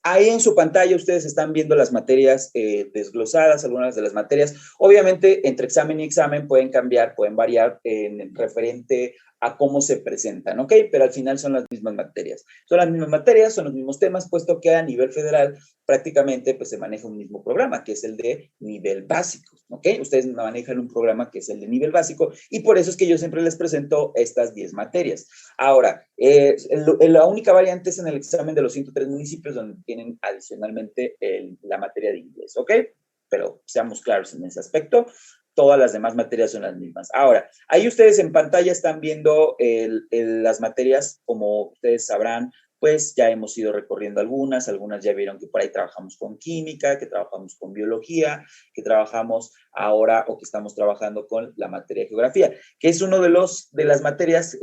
Ahí en su pantalla ustedes están viendo las materias desglosadas, algunas de las materias. Obviamente, entre examen y examen pueden cambiar, pueden variar en referente a cómo se presentan, ¿ok? Pero al final son las mismas materias. Son las mismas materias, son los mismos temas, puesto que a nivel federal prácticamente pues se maneja un mismo programa, que es el de nivel básico, ¿ok? Ustedes manejan un programa que es el de nivel básico y por eso es que yo siempre les presento estas 10 materias. Ahora, la única variante es en el examen de los 103 municipios donde tienen adicionalmente la materia de inglés, ¿ok? Pero seamos claros en ese aspecto. Todas las demás materias son las mismas. Ahora, ahí ustedes en pantalla están viendo las materias, como ustedes sabrán, pues ya hemos ido recorriendo algunas ya vieron que por ahí trabajamos con química, que trabajamos con biología, que trabajamos ahora o que estamos trabajando con la materia de geografía, que es uno de las materias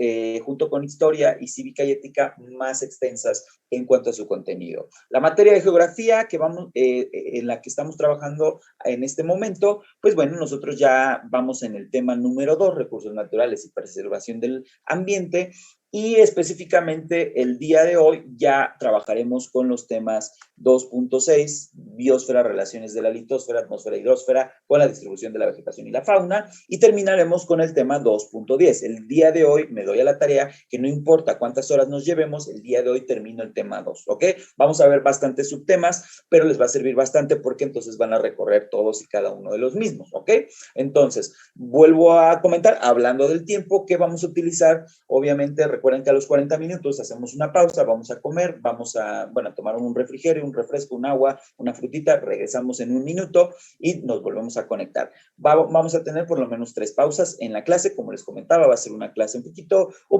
junto con historia y cívica y ética más extensas en cuanto a su contenido. La materia de geografía que en la que estamos trabajando en este momento, pues bueno, nosotros ya vamos en el tema número 2, recursos naturales y preservación del ambiente, y específicamente el día de hoy ya trabajaremos con los temas 2.6, biosfera, relaciones de la litosfera, atmósfera, hidrosfera, con la distribución de la vegetación y la fauna, y terminaremos con el tema 2.10. El día de hoy me doy a la tarea que no importa cuántas horas nos llevemos, el día de hoy termino el tema 2, ¿ok? Vamos a ver bastantes subtemas, pero les va a servir bastante porque entonces van a recorrer todos y cada uno de los mismos, ¿ok? Entonces, vuelvo a comentar, hablando del tiempo que vamos a utilizar, obviamente recuerden que a los 40 minutos hacemos una pausa, vamos a comer, vamos a, bueno, a tomar un refrigerio, un refresco, un agua, una frutita, regresamos en un minuto y nos volvemos a conectar. Vamos a tener por lo menos 3 pausas en la clase, como les comentaba, va a ser una clase un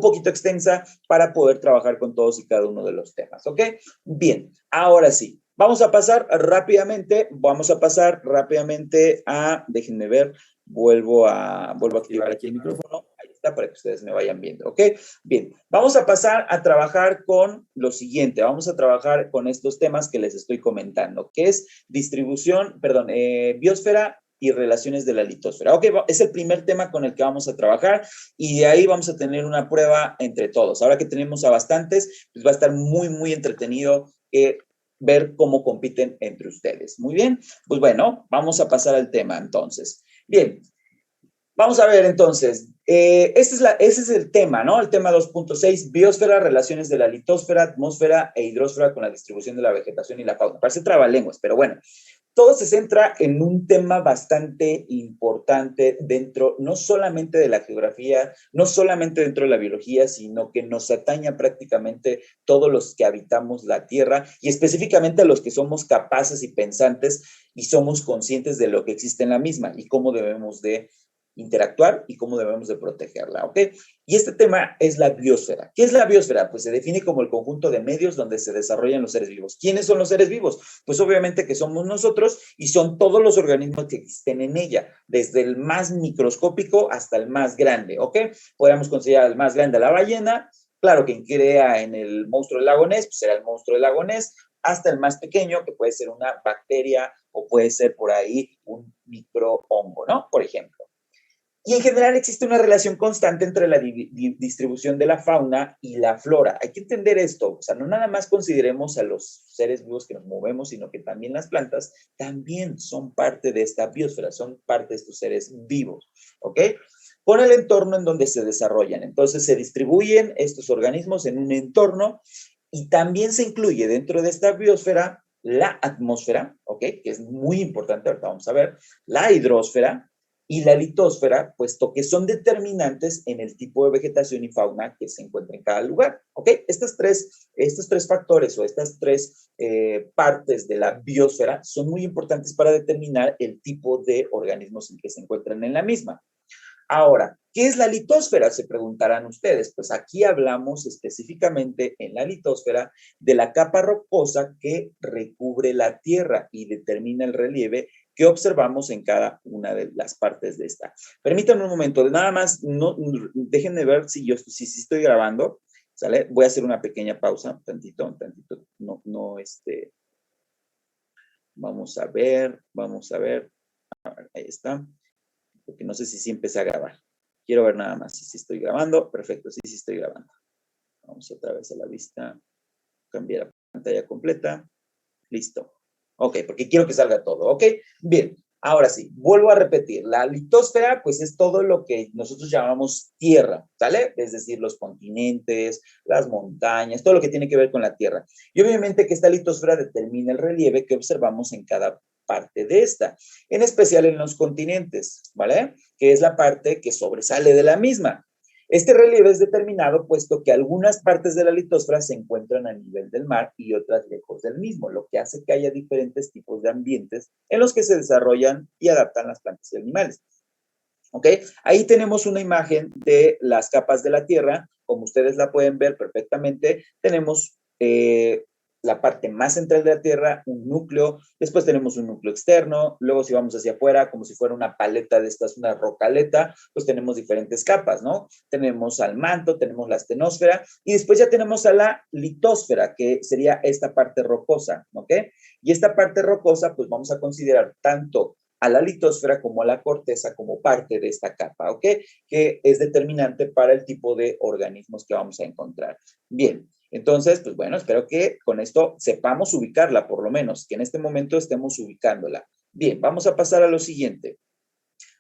poquito extensa para poder trabajar con todos y cada uno de los temas, ¿ok? Bien, ahora sí, vamos a pasar rápidamente a, déjenme ver, vuelvo a activar aquí el micrófono, ahí está, para que ustedes me vayan viendo, ¿ok? Bien, vamos a pasar a trabajar con lo siguiente, vamos a trabajar con estos temas que les estoy comentando, que es biosfera y relaciones de la litosfera. Ok, es el primer tema con el que vamos a trabajar y de ahí vamos a tener una prueba entre todos. Ahora que tenemos a bastantes, pues va a estar muy, muy entretenido ver cómo compiten entre ustedes. Muy bien, pues bueno, vamos a pasar al tema entonces. Bien, vamos a ver entonces, ese es el tema, ¿no? El tema 2.6, biosfera, relaciones de la litosfera, atmósfera e hidrosfera con la distribución de la vegetación y la fauna. Parece trabalenguas, pero bueno, todo se centra en un tema bastante importante dentro, no solamente de la geografía, no solamente dentro de la biología, sino que nos atañe a prácticamente todos los que habitamos la Tierra y específicamente a los que somos capaces y pensantes y somos conscientes de lo que existe en la misma y cómo debemos de interactuar y cómo debemos de protegerla, ¿ok? Y este tema es la biosfera. ¿Qué es la biosfera? Pues se define como el conjunto de medios donde se desarrollan los seres vivos. ¿Quiénes son los seres vivos? Pues obviamente que somos nosotros y son todos los organismos que existen en ella, desde el más microscópico hasta el más grande, ¿ok? Podríamos considerar el más grande a la ballena, claro, quien crea en el monstruo del lago Ness, pues será el monstruo del lago Ness, hasta el más pequeño, que puede ser una bacteria o puede ser por ahí un microhongo, ¿no? Por ejemplo. Y en general existe una relación constante entre la distribución de la fauna y la flora. Hay que entender esto, o sea, no nada más consideremos a los seres vivos que nos movemos, sino que también las plantas también son parte de esta biosfera, son parte de estos seres vivos, ¿ok? Con el entorno en donde se desarrollan. Entonces se distribuyen estos organismos en un entorno y también se incluye dentro de esta biosfera la atmósfera, ¿ok? Que es muy importante, ahorita vamos a ver, la hidrosfera, y la litosfera, puesto que son determinantes en el tipo de vegetación y fauna que se encuentra en cada lugar. ¿Ok? Estos tres factores o estas tres partes de la biosfera son muy importantes para determinar el tipo de organismos en que se encuentran en la misma. Ahora, ¿qué es la litosfera? Se preguntarán ustedes. Pues aquí hablamos específicamente en la litosfera de la capa rocosa que recubre la Tierra y determina el relieve que observamos en cada una de las partes de esta. Permítanme un momento, nada más, no, déjenme ver si estoy grabando, ¿sale? Voy a hacer una pequeña pausa, un tantito, vamos a ver, ahí está, porque no sé si sí empecé a grabar. Quiero ver nada más si estoy grabando. Perfecto, sí estoy grabando. Vamos otra vez a la vista, cambiar la pantalla completa. Listo. Ok, porque quiero que salga todo, ¿ok? Bien, ahora sí, vuelvo a repetir. La litosfera, pues es todo lo que nosotros llamamos tierra, ¿sale? Es decir, los continentes, las montañas, todo lo que tiene que ver con la tierra. Y obviamente que esta litosfera determina el relieve que observamos en cada parte de esta, en especial en los continentes, ¿vale? Que es la parte que sobresale de la misma. Este relieve es determinado puesto que algunas partes de la litosfera se encuentran a nivel del mar y otras lejos del mismo, lo que hace que haya diferentes tipos de ambientes en los que se desarrollan y adaptan las plantas y animales. ¿Ok? Ahí tenemos una imagen de las capas de la Tierra, como ustedes la pueden ver perfectamente. Tenemos la parte más central de la Tierra, un núcleo, después tenemos un núcleo externo, luego si vamos hacia afuera, como si fuera una paleta de estas, una rocaleta, pues tenemos diferentes capas, ¿no? Tenemos al manto, tenemos la astenosfera, y después ya tenemos a la litosfera, que sería esta parte rocosa, ¿ok? Y esta parte rocosa, pues vamos a considerar tanto a la litosfera como a la corteza como parte de esta capa, ¿ok? Que es determinante para el tipo de organismos que vamos a encontrar. Bien, entonces, pues bueno, espero que con esto sepamos ubicarla, por lo menos, que en este momento estemos ubicándola. Bien, vamos a pasar a lo siguiente.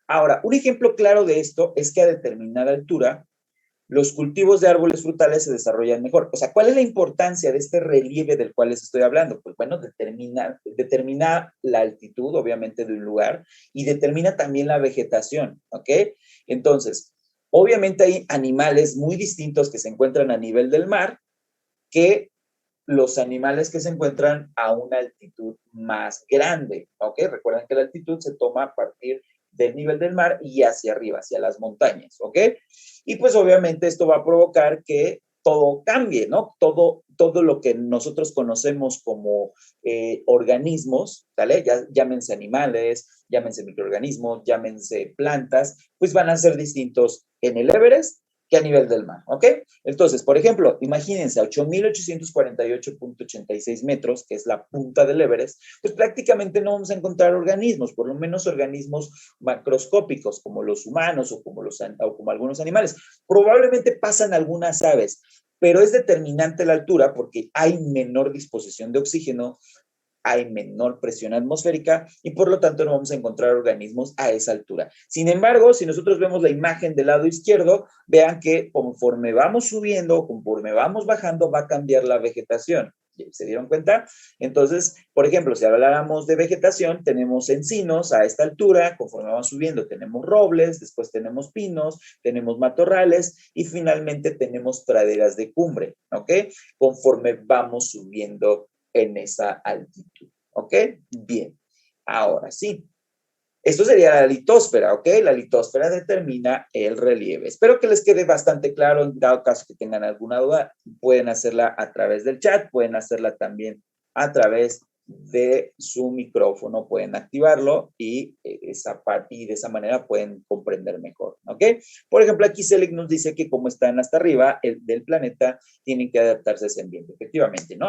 Ahora, un ejemplo claro de esto es que a determinada altura, los cultivos de árboles frutales se desarrollan mejor. O sea, ¿cuál es la importancia de este relieve del cual les estoy hablando? Pues bueno, determina la altitud, obviamente, de un lugar y determina también la vegetación, ¿ok? Entonces, obviamente hay animales muy distintos que se encuentran a nivel del mar que los animales que se encuentran a una altitud más grande, ¿ok? Recuerden que la altitud se toma a partir del nivel del mar y hacia arriba, hacia las montañas, ¿ok? Y pues obviamente esto va a provocar que todo cambie, ¿no? Todo lo que nosotros conocemos como organismos, ¿vale? Ya, llámense animales, llámense microorganismos, llámense plantas, pues van a ser distintos en el Everest que a nivel del mar, ¿ok? Entonces, por ejemplo, imagínense a 8,848,86 metros, que es la punta del Everest, pues prácticamente no vamos a encontrar organismos, por lo menos organismos macroscópicos, como los humanos o como algunos animales. Probablemente pasan algunas aves, pero es determinante la altura porque hay menor disposición de oxígeno, hay menor presión atmosférica y por lo tanto no vamos a encontrar organismos a esa altura. Sin embargo, si nosotros vemos la imagen del lado izquierdo, vean que conforme vamos subiendo, conforme vamos bajando, va a cambiar la vegetación. ¿Se dieron cuenta? Entonces, por ejemplo, si habláramos de vegetación, tenemos encinos a esta altura, conforme vamos subiendo tenemos robles, después tenemos pinos, tenemos matorrales y finalmente tenemos praderas de cumbre, ¿ok? Conforme vamos subiendo en esa altitud, ¿ok? Bien, ahora sí. Esto sería la litosfera, ¿ok? La litosfera determina el relieve. Espero que les quede bastante claro. En dado caso que tengan alguna duda, pueden hacerla a través del chat, pueden hacerla también a través de su micrófono, pueden activarlo y esa parte y de esa manera pueden comprender mejor, ¿ok? Por ejemplo, aquí Selec nos dice que como están hasta arriba del planeta, tienen que adaptarse a ese ambiente. Efectivamente, ¿no?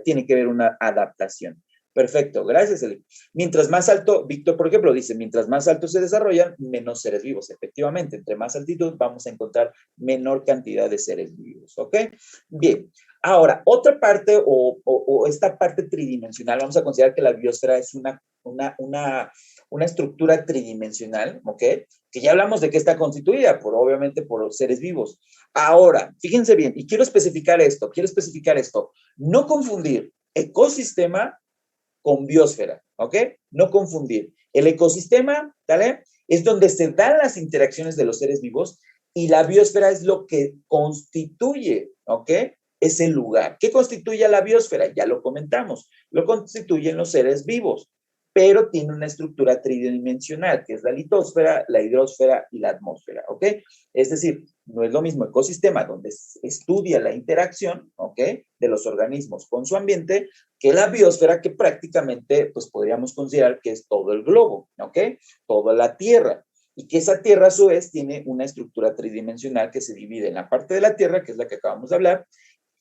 Tiene que haber una adaptación. Perfecto, gracias, Selec. Mientras más alto, Víctor, por ejemplo, dice, mientras más alto se desarrollan, menos seres vivos. Efectivamente, entre más altitud vamos a encontrar menor cantidad de seres vivos, ¿ok? Bien, ahora, otra parte o esta parte tridimensional, vamos a considerar que la biosfera es una estructura tridimensional, ¿ok? Que ya hablamos de que está constituida, obviamente, por seres vivos. Ahora, fíjense bien, y quiero especificar esto, no confundir ecosistema con biosfera, ¿ok? No confundir. El ecosistema, ¿vale? Es donde se dan las interacciones de los seres vivos y la biosfera es lo que constituye, ¿ok? Ese lugar. ¿Qué constituye a la biosfera? Ya lo comentamos. Lo constituyen los seres vivos, pero tiene una estructura tridimensional, que es la litosfera, la hidrosfera y la atmósfera, ¿ok? Es decir, no es lo mismo ecosistema, donde estudia la interacción, ¿ok? De los organismos con su ambiente, que la biosfera, que prácticamente, pues podríamos considerar que es todo el globo, ¿ok? Toda la Tierra. Y que esa Tierra, a su vez, tiene una estructura tridimensional que se divide en la parte de la Tierra, que es la que acabamos de hablar,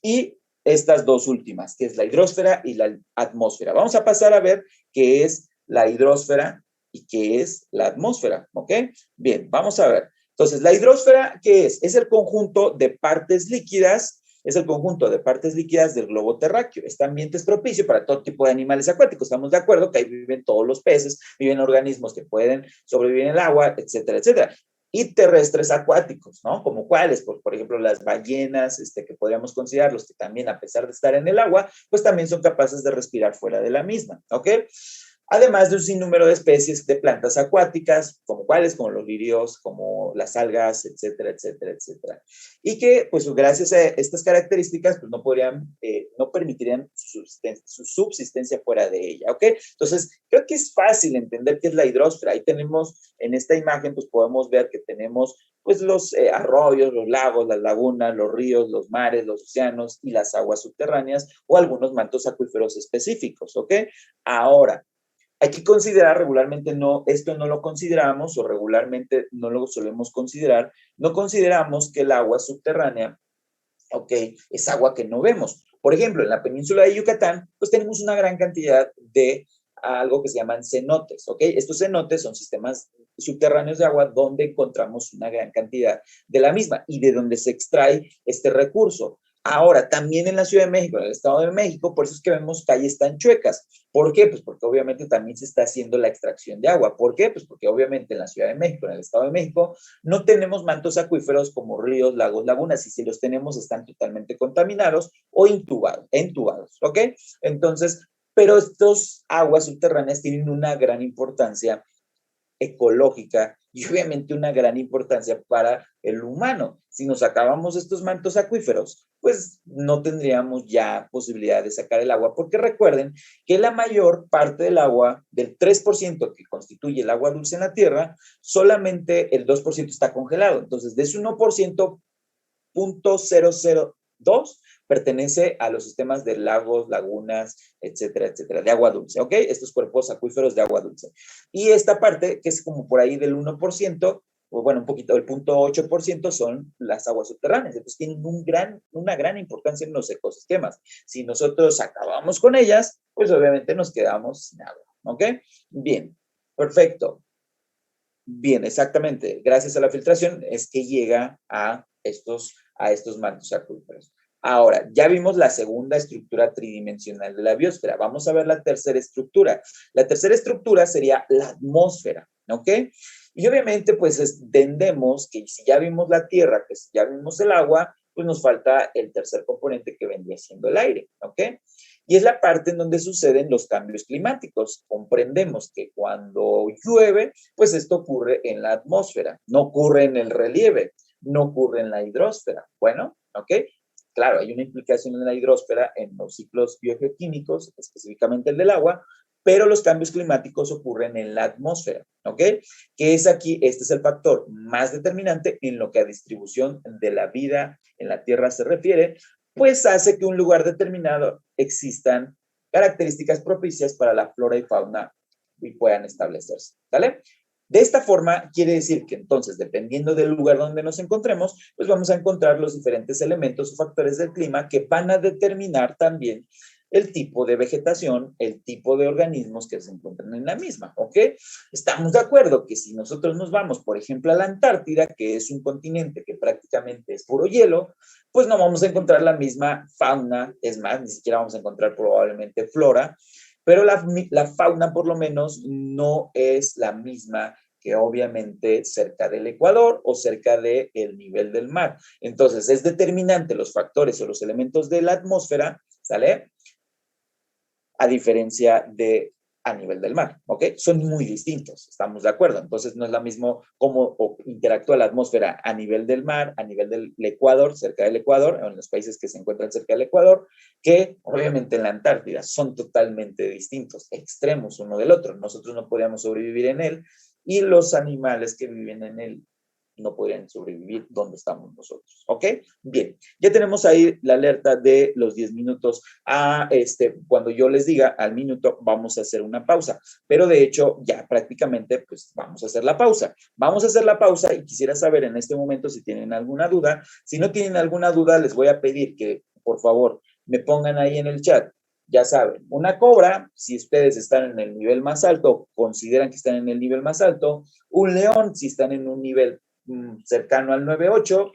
y estas dos últimas, que es la hidrosfera y la atmósfera. Vamos a pasar a ver qué es la hidrosfera y qué es la atmósfera, ¿ok? Bien, vamos a ver. Entonces, la hidrosfera, ¿qué es? Es el conjunto de partes líquidas es el conjunto de partes líquidas del globo terráqueo. Este ambiente es propicio para todo tipo de animales acuáticos. Estamos de acuerdo que ahí viven todos los peces, viven organismos que pueden sobrevivir en el agua, etcétera, etcétera. Y terrestres acuáticos, ¿no? Como cuáles, por ejemplo, las ballenas, que podríamos considerarlos que también, a pesar de estar en el agua, pues también son capaces de respirar fuera de la misma, ¿ok? Además de un sinnúmero de especies de plantas acuáticas, como cuáles, como los lirios, como las algas, etcétera, etcétera, etcétera. Y que, pues, gracias a estas características, pues, no permitirían su subsistencia fuera de ella, ¿ok? Entonces, creo que es fácil entender qué es la hidrosfera. Ahí tenemos, en esta imagen, pues, podemos ver que tenemos, pues, los arroyos, los lagos, las lagunas, los ríos, los mares, los océanos y las aguas subterráneas o algunos mantos acuíferos específicos, ¿ok? Ahora, hay que considerar regularmente, esto no lo consideramos o regularmente no lo solemos considerar, no consideramos que el agua subterránea, ok, es agua que no vemos. Por ejemplo, en la península de Yucatán, pues tenemos una gran cantidad de algo que se llaman cenotes, ok. Estos cenotes son sistemas subterráneos de agua donde encontramos una gran cantidad de la misma y de donde se extrae este recurso. Ahora, también en la Ciudad de México, en el Estado de México, por eso es que vemos calles tan chuecas. ¿Por qué? Pues porque obviamente también se está haciendo la extracción de agua. ¿Por qué? Pues porque obviamente en la Ciudad de México, en el Estado de México, no tenemos mantos acuíferos como ríos, lagos, lagunas, y si los tenemos están totalmente contaminados o entubados, ¿ok? Entonces, pero estas aguas subterráneas tienen una gran importancia ecológica y obviamente una gran importancia para el humano. Si nos acabamos estos mantos acuíferos, pues no tendríamos ya posibilidad de sacar el agua, porque recuerden que la mayor parte del agua, del 3% que constituye el agua dulce en la Tierra, solamente el 2% está congelado. Entonces, de ese 1%, 0.002 pertenece a los sistemas de lagos, lagunas, etcétera, etcétera, de agua dulce, ¿ok? Estos cuerpos acuíferos de agua dulce. Y esta parte, que es como por ahí del 1%, o bueno, un poquito, el 0.8% son las aguas subterráneas. Entonces tienen una gran importancia en los ecosistemas. Si nosotros acabamos con ellas, pues obviamente nos quedamos sin agua, ¿ok? Bien, perfecto. Bien, exactamente. Gracias a la filtración es que llega a estos mantos acuíferos. Ahora, ya vimos la segunda estructura tridimensional de la biosfera. Vamos a ver la tercera estructura. La tercera estructura sería la atmósfera, ¿ok? Y obviamente, pues entendemos que si ya vimos la Tierra, que si ya vimos el agua, pues nos falta el tercer componente que vendría siendo el aire, ¿ok? Y es la parte en donde suceden los cambios climáticos. Comprendemos que cuando llueve, pues esto ocurre en la atmósfera, no ocurre en el relieve, no ocurre en la hidrosfera. Bueno, ¿ok? Claro, hay una implicación en la hidrosfera en los ciclos biogeoquímicos, específicamente el del agua, pero los cambios climáticos ocurren en la atmósfera, ¿ok? Que es aquí, este es el factor más determinante en lo que a distribución de la vida en la Tierra se refiere, pues hace que un lugar determinado existan características propicias para la flora y fauna y puedan establecerse, ¿vale? De esta forma, quiere decir que entonces, dependiendo del lugar donde nos encontremos, pues vamos a encontrar los diferentes elementos o factores del clima que van a determinar también el tipo de vegetación, el tipo de organismos que se encuentran en la misma, ¿ok? Estamos de acuerdo que si nosotros nos vamos, por ejemplo, a la Antártida, que es un continente que prácticamente es puro hielo, pues no vamos a encontrar la misma fauna, es más, ni siquiera vamos a encontrar probablemente flora, pero la fauna por lo menos no es la misma que obviamente cerca del Ecuador o cerca del nivel del mar. Entonces, es determinante los factores o los elementos de la atmósfera, ¿sale? A diferencia de a nivel del mar, ¿ok? Son muy distintos, estamos de acuerdo. Entonces, no es lo mismo cómo interactúa la atmósfera a nivel del mar, a nivel del Ecuador, cerca del Ecuador, en los países que se encuentran cerca del Ecuador, que obviamente en la Antártida son totalmente distintos, extremos uno del otro. Nosotros no podríamos sobrevivir en él y los animales que viven en él no podrían sobrevivir donde estamos nosotros, ¿ok? Bien, ya tenemos ahí la alerta de los 10 minutos. Cuando yo les diga al minuto, vamos a hacer una pausa, pero de hecho ya prácticamente pues vamos a hacer la pausa. Vamos a hacer la pausa y quisiera saber en este momento si tienen alguna duda. Si no tienen alguna duda, les voy a pedir que por favor me pongan ahí en el chat. Ya saben, una cobra, si ustedes están en el nivel más alto, consideran que están en el nivel más alto, un león, si están en un nivel cercano al 9.8,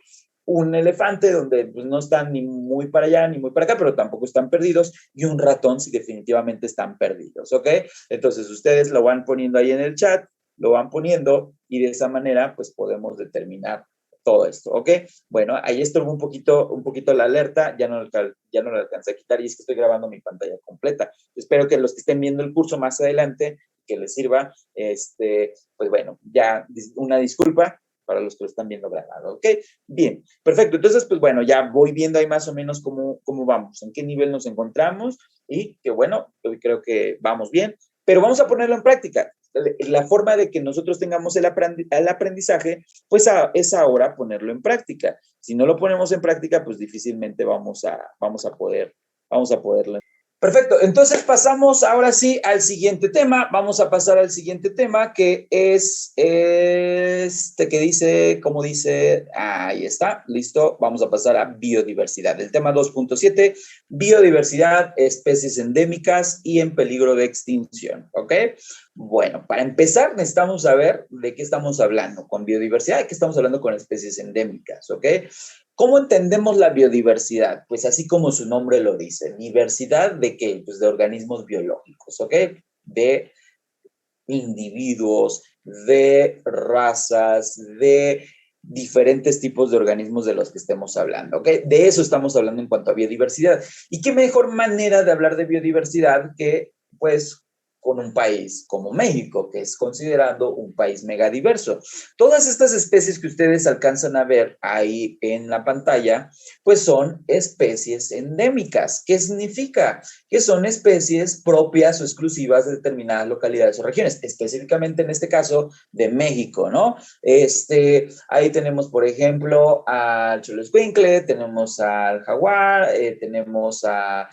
un elefante donde pues, no están ni muy para allá ni muy para acá, pero tampoco están perdidos, y un ratón si definitivamente están perdidos, ¿ok? Entonces ustedes lo van poniendo ahí en el chat, lo van poniendo y de esa manera pues podemos determinar todo esto, ¿ok? Bueno, ahí estuvo un poquito la alerta, ya no lo alcancé a quitar y es que estoy grabando mi pantalla completa. Espero que los que estén viendo el curso más adelante, que les sirva, pues bueno, ya una disculpa para los que lo están viendo grabado, ¿ok? Bien, perfecto. Entonces, pues bueno, ya voy viendo ahí más o menos cómo vamos, en qué nivel nos encontramos y que bueno, hoy creo que vamos bien, pero vamos a ponerlo en práctica. La forma de que nosotros tengamos el aprendizaje, pues es ahora ponerlo en práctica. Si no lo ponemos en práctica, pues difícilmente vamos a poderlo. Perfecto, entonces pasamos ahora sí al siguiente tema. Vamos a pasar al siguiente tema que es este que dice, como dice, ahí está, listo. Vamos a pasar a biodiversidad. El tema 2.7, biodiversidad, especies endémicas y en peligro de extinción, ¿ok? Bueno, para empezar necesitamos saber de qué estamos hablando con biodiversidad, de qué estamos hablando con especies endémicas, ¿ok? ¿Cómo entendemos la biodiversidad? Pues así como su nombre lo dice, diversidad de qué? Pues de organismos biológicos, ¿ok? De individuos, de razas, de diferentes tipos de organismos de los que estemos hablando, ¿ok? De eso estamos hablando en cuanto a biodiversidad. ¿Y qué mejor manera de hablar de biodiversidad que, pues, con un país como México, que es considerado un país megadiverso? Todas estas especies que ustedes alcanzan a ver ahí en la pantalla, pues son especies endémicas. ¿Qué significa? Que son especies propias o exclusivas de determinadas localidades o regiones, específicamente en este caso de México, ¿no? Ahí tenemos, por ejemplo, al choloscuincle, tenemos al jaguar, tenemos a,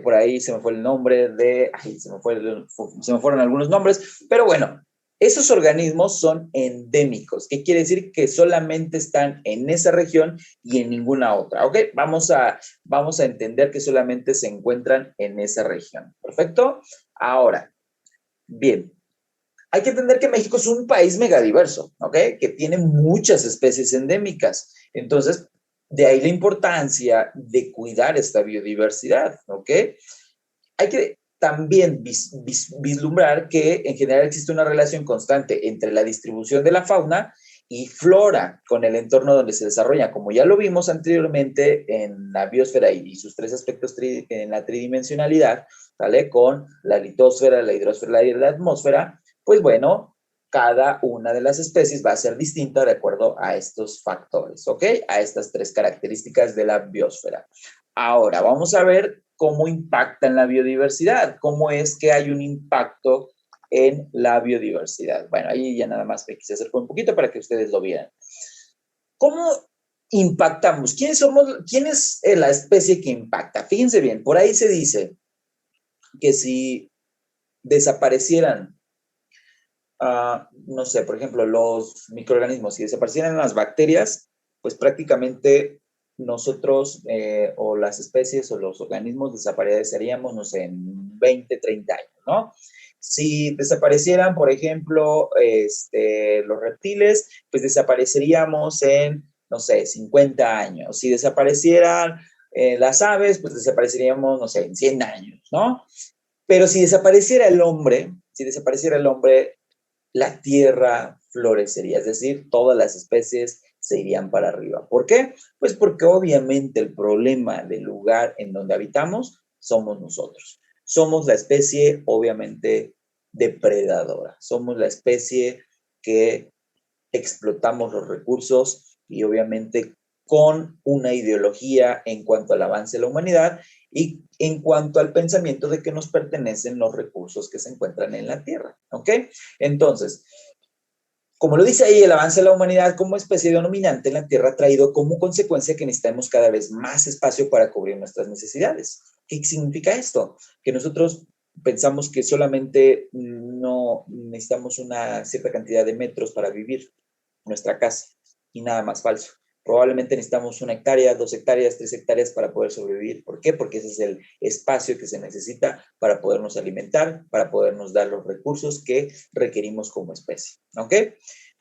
por ahí se me fue el nombre de, ay, se me fueron algunos nombres, pero bueno, esos organismos son endémicos. ¿Qué quiere decir? Que solamente están en esa región y en ninguna otra, ¿ok? Vamos a entender que solamente se encuentran en esa región, ¿perfecto? Ahora, bien, hay que entender que México es un país megadiverso, ¿ok? Que tiene muchas especies endémicas. Entonces, de ahí la importancia de cuidar esta biodiversidad, ¿ok? Hay que también vislumbrar que en general existe una relación constante entre la distribución de la fauna y flora con el entorno donde se desarrolla, como ya lo vimos anteriormente en la biosfera y sus tres aspectos en la tridimensionalidad, ¿vale? Con la litosfera, la hidrosfera y la atmósfera, pues bueno, cada una de las especies va a ser distinta de acuerdo a estos factores, ¿ok? A estas tres características de la biosfera. Ahora, vamos a ver cómo impacta en la biodiversidad, cómo es que hay un impacto en la biodiversidad. Bueno, ahí ya nada más me quise acercar un poquito para que ustedes lo vieran. ¿Cómo impactamos? ¿Quién es la especie que impacta? Fíjense bien, por ahí se dice que si desaparecieran, no sé, por ejemplo, los microorganismos, si desaparecieran las bacterias, pues prácticamente nosotros o las especies o los organismos desapareceríamos, no sé, en 20, 30 años, ¿no? Si desaparecieran, por ejemplo, los reptiles, pues desapareceríamos en, no sé, 50 años. Si desaparecieran las aves, pues desapareceríamos, no sé, en 100 años, ¿no? Pero si desapareciera el hombre, la tierra florecería, es decir, todas las especies se irían para arriba. ¿Por qué? Pues porque obviamente el problema del lugar en donde habitamos somos nosotros. Somos la especie, obviamente, depredadora. Somos la especie que explotamos los recursos y obviamente con una ideología en cuanto al avance de la humanidad y en cuanto al pensamiento de que nos pertenecen los recursos que se encuentran en la Tierra, ¿ok? Entonces, como lo dice ahí, el avance de la humanidad como especie dominante en la Tierra ha traído como consecuencia que necesitamos cada vez más espacio para cubrir nuestras necesidades. ¿Qué significa esto? Que nosotros pensamos que solamente no necesitamos una cierta cantidad de metros para vivir nuestra casa y nada más falso. Probablemente necesitamos 1 hectárea, 2 hectáreas, 3 hectáreas para poder sobrevivir. ¿Por qué? Porque ese es el espacio que se necesita para podernos alimentar, para podernos dar los recursos que requerimos como especie. ¿Ok?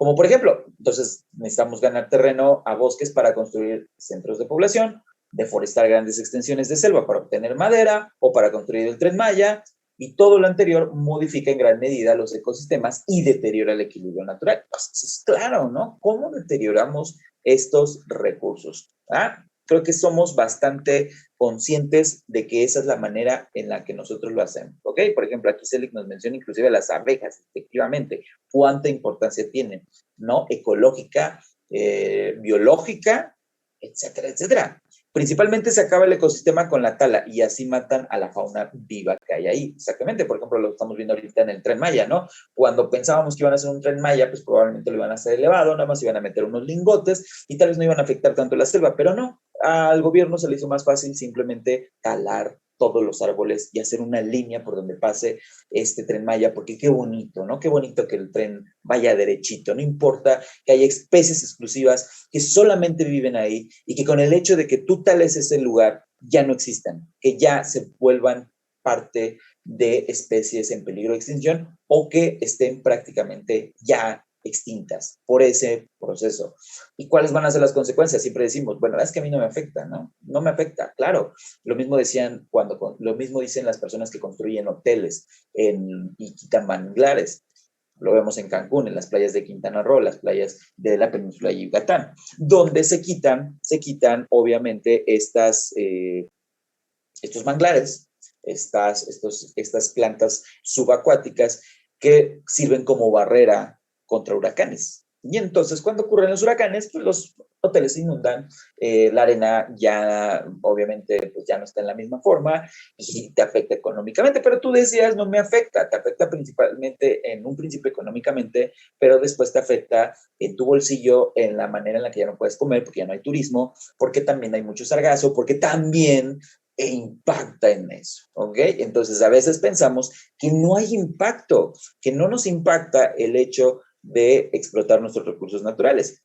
Como por ejemplo, entonces necesitamos ganar terreno a bosques para construir centros de población, deforestar grandes extensiones de selva para obtener madera o para construir el Tren Maya, y todo lo anterior modifica en gran medida los ecosistemas y deteriora el equilibrio natural. Pues es claro, ¿no? ¿Cómo deterioramos estos recursos? ¿Ah? Creo que somos bastante conscientes de que esa es la manera en la que nosotros lo hacemos, ¿ok? Por ejemplo, aquí Celic nos menciona inclusive las abejas, efectivamente, cuánta importancia tienen, ¿no? Ecológica, biológica, etcétera, etcétera. Principalmente se acaba el ecosistema con la tala y así matan a la fauna viva que hay ahí. Exactamente, por ejemplo, lo estamos viendo ahorita en el Tren Maya, ¿no? Cuando pensábamos que iban a hacer un Tren Maya, pues probablemente lo iban a hacer elevado, nada más iban a meter unos lingotes y tal vez no iban a afectar tanto la selva, pero no, al gobierno se le hizo más fácil simplemente talar todos los árboles y hacer una línea por donde pase este Tren Maya, porque qué bonito, ¿no? Qué bonito que el tren vaya derechito, no importa que haya especies exclusivas que solamente viven ahí y que con el hecho de que tú tales ese lugar ya no existan, que ya se vuelvan parte de especies en peligro de extinción o que estén prácticamente ya extintas por ese proceso. ¿Y cuáles van a ser las consecuencias? Siempre decimos, bueno, es que a mí no me afecta, ¿no? No me afecta, claro. Lo mismo decían lo mismo dicen las personas que construyen hoteles y quitan manglares. Lo vemos en Cancún, en las playas de Quintana Roo, las playas de la península de Yucatán, donde se quitan obviamente estos manglares, estas plantas subacuáticas que sirven como barrera contra huracanes. Y entonces cuando ocurren los huracanes, pues los hoteles se inundan, la arena ya obviamente pues ya no está en la misma forma y te afecta económicamente, pero tú decías no me afecta, te afecta principalmente en un principio económicamente, pero después te afecta en tu bolsillo, en la manera en la que ya no puedes comer porque ya no hay turismo, porque también hay mucho sargazo, porque también impacta en eso, ¿ok? Entonces a veces pensamos que no hay impacto, que no nos impacta el hecho de explotar nuestros recursos naturales.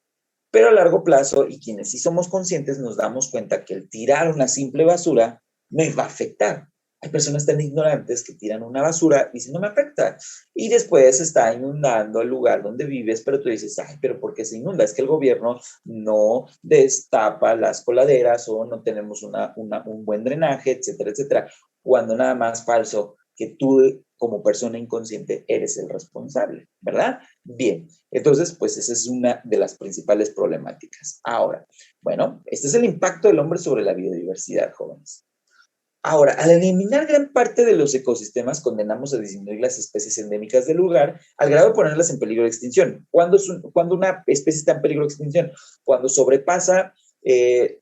Pero a largo plazo, y quienes sí somos conscientes, nos damos cuenta que el tirar una simple basura me va a afectar. Hay personas tan ignorantes que tiran una basura y dicen, no me afecta. Y después está inundando el lugar donde vives, pero tú dices, ay, pero ¿por qué se inunda? Es que el gobierno no destapa las coladeras o no tenemos un buen drenaje, etcétera, etcétera. Cuando nada más falso que tú como persona inconsciente eres el responsable, ¿verdad? Bien, entonces, pues esa es una de las principales problemáticas. Ahora, bueno, este es el impacto del hombre sobre la biodiversidad, jóvenes. Ahora, al eliminar gran parte de los ecosistemas, condenamos a disminuir las especies endémicas del lugar al grado de ponerlas en peligro de extinción. ¿Cuándo una especie está en peligro de extinción? Cuando sobrepasa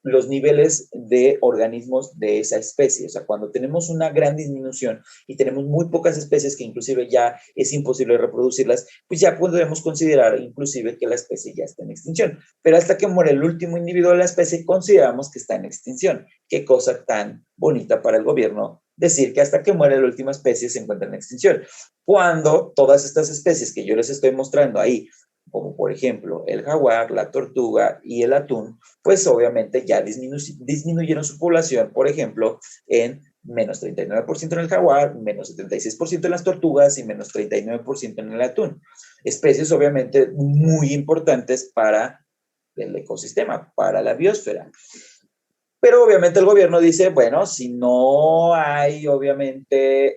los niveles de organismos de esa especie. O sea, cuando tenemos una gran disminución y tenemos muy pocas especies que inclusive ya es imposible reproducirlas, pues ya podemos considerar inclusive que la especie ya está en extinción. Pero hasta que muere el último individuo de la especie, consideramos que está en extinción. Qué cosa tan bonita para el gobierno decir que hasta que muere la última especie se encuentra en extinción. Cuando todas estas especies que yo les estoy mostrando ahí, como por ejemplo el jaguar, la tortuga y el atún, pues obviamente ya disminuyeron su población, por ejemplo, en menos 39% en el jaguar, menos 76% en las tortugas y menos 39% en el atún. Especies obviamente muy importantes para el ecosistema, para la biosfera. Pero obviamente el gobierno dice, bueno, si no hay, obviamente,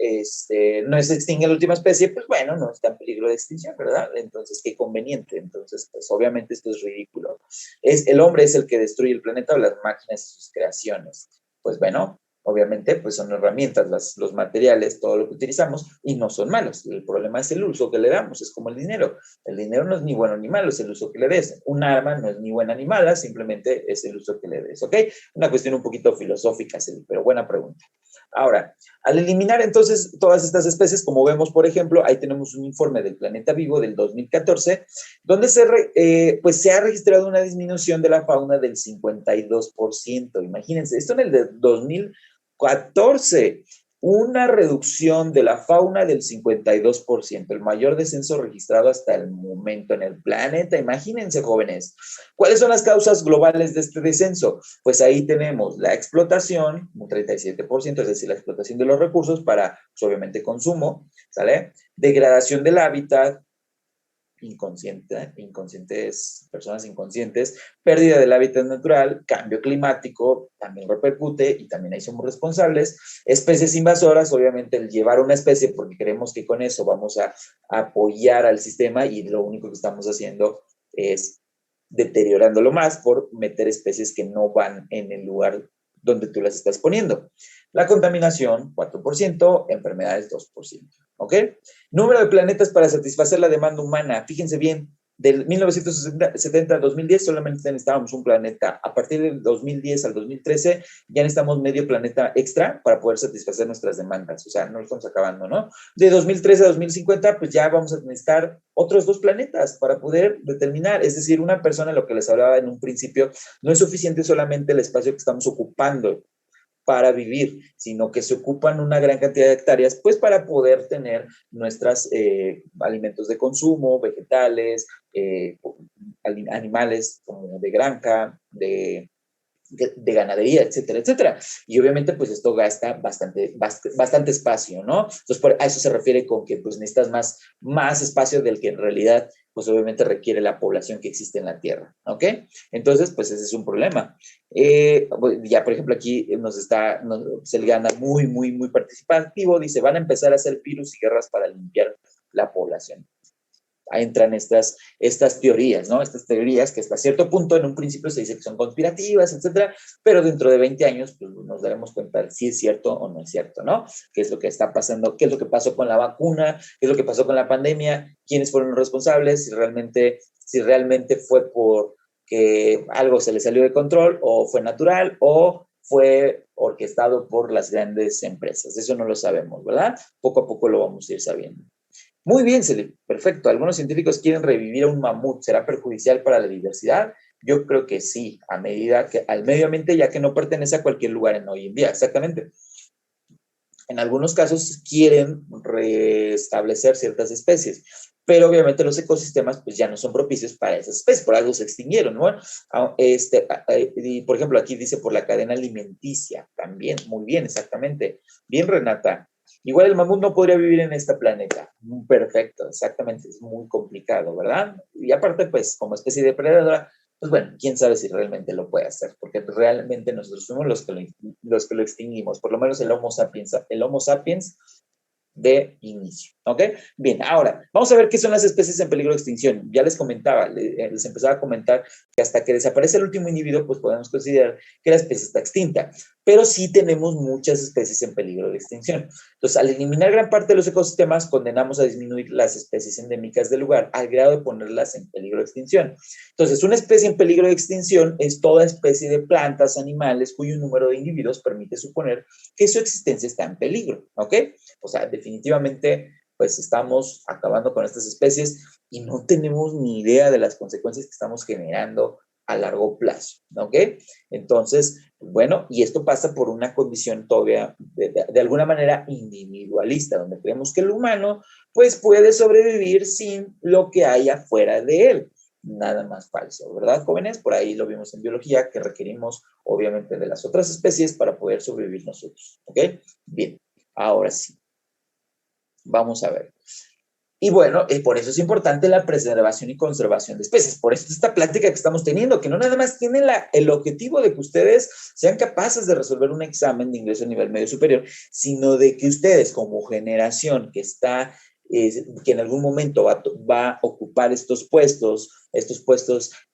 no se extingue la última especie, pues bueno, no está en peligro de extinción, ¿verdad? Entonces, qué conveniente. Entonces, pues obviamente esto es ridículo. El hombre es el que destruye el planeta o las máquinas y sus creaciones. Pues bueno, obviamente, pues son herramientas, los materiales, todo lo que utilizamos, y no son malos. El problema es el uso que le damos, es como el dinero. El dinero no es ni bueno ni malo, es el uso que le des. Un arma no es ni buena ni mala, simplemente es el uso que le des, ¿ok? Una cuestión un poquito filosófica, pero buena pregunta. Ahora, al eliminar entonces todas estas especies, como vemos, por ejemplo, ahí tenemos un informe del Planeta Vivo del 2014, donde pues se ha registrado una disminución de la fauna del 52%. Imagínense, esto en el 2014, una reducción de la fauna del 52%, el mayor descenso registrado hasta el momento en el planeta. Imagínense, jóvenes. ¿Cuáles son las causas globales de este descenso? Pues ahí tenemos la explotación, un 37%, es decir, la explotación de los recursos para, pues, obviamente, consumo, ¿sale? Degradación del hábitat, inconscientes, personas inconscientes, pérdida del hábitat natural, cambio climático, también repercute y también ahí somos responsables. Especies invasoras, obviamente el llevar una especie porque creemos que con eso vamos a apoyar al sistema y lo único que estamos haciendo es deteriorándolo más por meter especies que no van en el lugar donde tú las estás poniendo. La contaminación, 4%, enfermedades, 2%. ¿Ok? Número de planetas para satisfacer la demanda humana. Fíjense bien, del 1970 al 2010 solamente necesitábamos un planeta. A partir del 2010 al 2013 ya necesitamos medio planeta extra para poder satisfacer nuestras demandas. O sea, no lo estamos acabando, ¿no? De 2013 a 2050, pues ya vamos a necesitar otros 2 planetas para poder determinar. Es decir, una persona, lo que les hablaba en un principio, no es suficiente solamente el espacio que estamos ocupando para vivir, sino que se ocupan una gran cantidad de hectáreas, pues para poder tener nuestros alimentos de consumo, vegetales, animales como de granja, de ganadería, etcétera, etcétera. Y obviamente, pues esto gasta bastante espacio, ¿no? Entonces, a eso se refiere con que pues necesitas más espacio del que en realidad, pues obviamente requiere la población que existe en la Tierra, ¿ok? Entonces, pues ese es un problema. Ya, por ejemplo, aquí se le gana muy participativo, dice, van a empezar a hacer virus y guerras para limpiar la población. Ahí entran estas teorías, ¿no? Estas teorías que hasta cierto punto en un principio se dice que son conspirativas, etcétera, pero dentro de 20 años pues, nos daremos cuenta de si es cierto o no es cierto, ¿no? ¿Qué es lo que está pasando? ¿Qué es lo que pasó con la vacuna? ¿Qué es lo que pasó con la pandemia? ¿Quiénes fueron los responsables? Si realmente fue porque algo se le salió de control o fue natural o fue orquestado por las grandes empresas. Eso no lo sabemos, ¿verdad? Poco a poco lo vamos a ir sabiendo. Muy bien, Celeste. Perfecto. Algunos científicos quieren revivir a un mamut. ¿Será perjudicial para la diversidad? Yo creo que sí, a medida que al medio ambiente, ya que no pertenece a cualquier lugar en hoy en día. Exactamente. En algunos casos quieren restablecer ciertas especies, pero obviamente los ecosistemas pues ya no son propicios para esas especies, por algo se extinguieron, ¿no? Y por ejemplo, aquí dice por la cadena alimenticia, también, muy bien, exactamente. Bien, Renata. Igual el mamut no podría vivir en este planeta. Perfecto, exactamente, es muy complicado, ¿verdad? Y aparte, pues, como especie depredadora, pues bueno, quién sabe si realmente lo puede hacer, porque realmente nosotros fuimos los que lo extinguimos, por lo menos el Homo sapiens de inicio, ¿ok? Bien, ahora, vamos a ver qué son las especies en peligro de extinción. Ya les comentaba, les empezaba a comentar que hasta que desaparece el último individuo, pues podemos considerar que la especie está extinta, pero sí tenemos muchas especies en peligro de extinción. Entonces, al eliminar gran parte de los ecosistemas, condenamos a disminuir las especies endémicas del lugar al grado de ponerlas en peligro de extinción. Entonces, una especie en peligro de extinción es toda especie de plantas, animales, cuyo número de individuos permite suponer que su existencia está en peligro, ¿ok? O sea, definitivamente, pues estamos acabando con estas especies y no tenemos ni idea de las consecuencias que estamos generando a largo plazo, ¿ok? Entonces, bueno, y esto pasa por una condición todavía de alguna manera individualista, donde creemos que el humano, pues puede sobrevivir sin lo que hay afuera de él. Nada más falso, ¿verdad, jóvenes? Por ahí lo vimos en biología, que requerimos, obviamente, de las otras especies para poder sobrevivir nosotros, ¿ok? Bien, ahora sí. Vamos a ver. Y bueno, por eso es importante la preservación y conservación de especies. Por eso esta plática que estamos teniendo, que no nada más tiene el objetivo de que ustedes sean capaces de resolver un examen de ingreso a nivel medio superior, sino de que ustedes como generación que que en algún momento va a ocupar estos puestos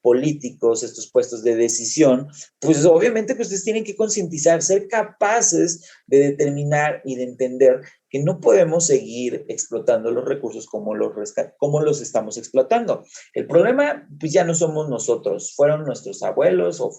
políticos, estos puestos de decisión, pues obviamente que ustedes tienen que concientizar, ser capaces de determinar y de entender que no podemos seguir explotando los recursos como los estamos explotando. El problema, pues ya no somos nosotros, fueron nuestros abuelos o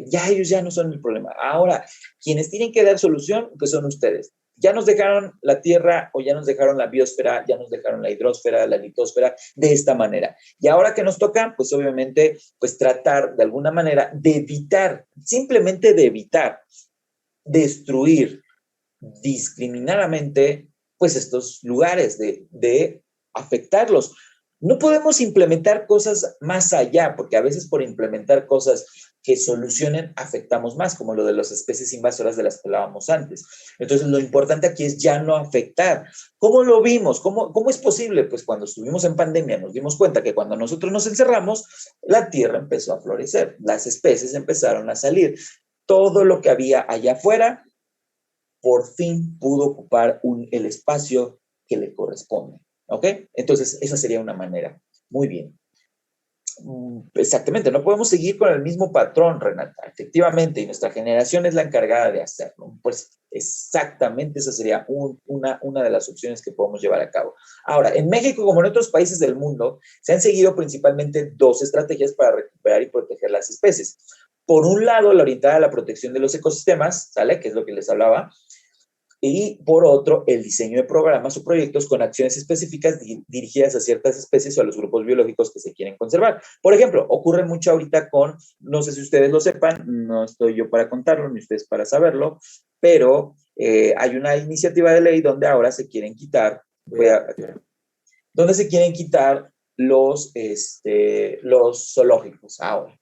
ya ellos ya no son el problema. Ahora, quienes tienen que dar solución, pues son ustedes. Ya nos dejaron la tierra o ya nos dejaron la biosfera, ya nos dejaron la hidrosfera, la litosfera, de esta manera. Y ahora que nos toca, pues obviamente, pues tratar de alguna manera de evitar, simplemente de evitar, destruir discriminadamente, pues estos lugares, de afectarlos. No podemos implementar cosas más allá, porque a veces por implementar cosas que solucionen afectamos más, como lo de las especies invasoras de las que hablábamos antes. Entonces, lo importante aquí es ya no afectar. ¿Cómo lo vimos? ¿Cómo es posible? Pues cuando estuvimos en pandemia nos dimos cuenta que cuando nosotros nos encerramos, la tierra empezó a florecer, las especies empezaron a salir. Todo lo que había allá afuera por fin pudo ocupar el espacio que le corresponde. ¿Ok? Entonces, esa sería una manera. Muy bien. Exactamente, no podemos seguir con el mismo patrón, Renata, efectivamente, y nuestra generación es la encargada de hacerlo. Pues exactamente esa sería una de las opciones que podemos llevar a cabo. Ahora, en México, como en otros países del mundo, se han seguido principalmente dos estrategias para recuperar y proteger las especies. Por un lado, la orientada a la protección de los ecosistemas, ¿sale? Que es lo que les hablaba, y por otro, el diseño de programas o proyectos con acciones específicas dirigidas a ciertas especies o a los grupos biológicos que se quieren conservar. Por ejemplo, ocurre mucho ahorita con, no sé si ustedes lo sepan, no estoy yo para contarlo, ni ustedes para saberlo, pero hay una iniciativa de ley donde ahora se quieren quitar, donde se quieren quitar los zoológicos ahora.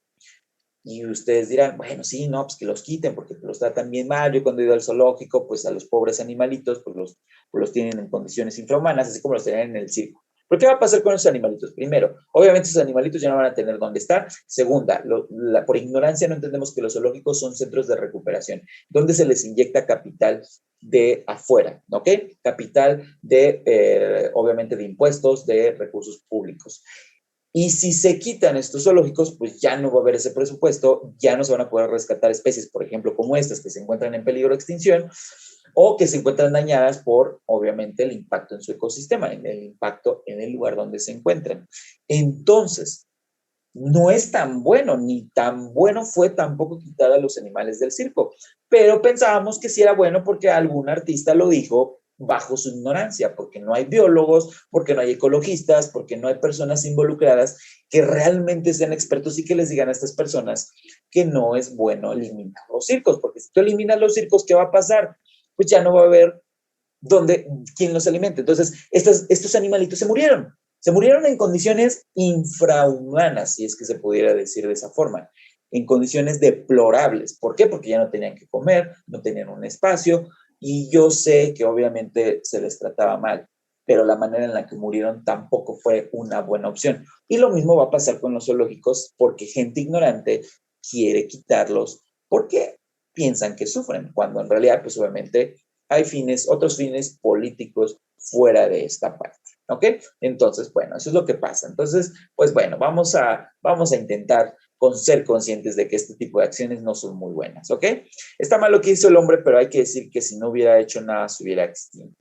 Y ustedes dirán, bueno, sí, no, pues que los quiten porque los tratan bien mal. Yo cuando he ido al zoológico, pues a los pobres animalitos, pues los tienen en condiciones infrahumanas, así como los tienen en el circo. ¿Pero qué va a pasar con esos animalitos? Primero, obviamente esos animalitos ya no van a tener dónde estar. Segunda, por ignorancia no entendemos que los zoológicos son centros de recuperación, donde se les inyecta capital de afuera, ¿ok? Capital de, obviamente, de impuestos, de recursos públicos. Y si se quitan estos zoológicos, pues ya no va a haber ese presupuesto, ya no se van a poder rescatar especies, por ejemplo, como estas que se encuentran en peligro de extinción o que se encuentran dañadas por, obviamente, el impacto en su ecosistema, en el impacto en el lugar donde se encuentran. Entonces, no es tan bueno, ni tan bueno fue tampoco quitar a los animales del circo, pero pensábamos que sí era bueno porque algún artista lo dijo bajo su ignorancia, porque no hay biólogos, porque no hay ecologistas, porque no hay personas involucradas que realmente sean expertos y que les digan a estas personas que no es bueno eliminar los circos, porque si tú eliminas los circos, ¿qué va a pasar? Pues ya no va a haber quién los alimente. Entonces, estos animalitos se murieron en condiciones infrahumanas, si es que se pudiera decir de esa forma, en condiciones deplorables. ¿Por qué? Porque ya no tenían que comer, no tenían un espacio, y yo sé que obviamente se les trataba mal, pero la manera en la que murieron tampoco fue una buena opción. Y lo mismo va a pasar con los zoológicos, porque gente ignorante quiere quitarlos porque piensan que sufren, cuando en realidad, pues obviamente, hay otros fines políticos fuera de esta parte. ¿Ok? Entonces, bueno, eso es lo que pasa. Entonces, pues bueno, vamos a intentar ser conscientes de que este tipo de acciones no son muy buenas. ¿Ok? Está mal lo que hizo el hombre, pero hay que decir que si no hubiera hecho nada, se hubiera extinto.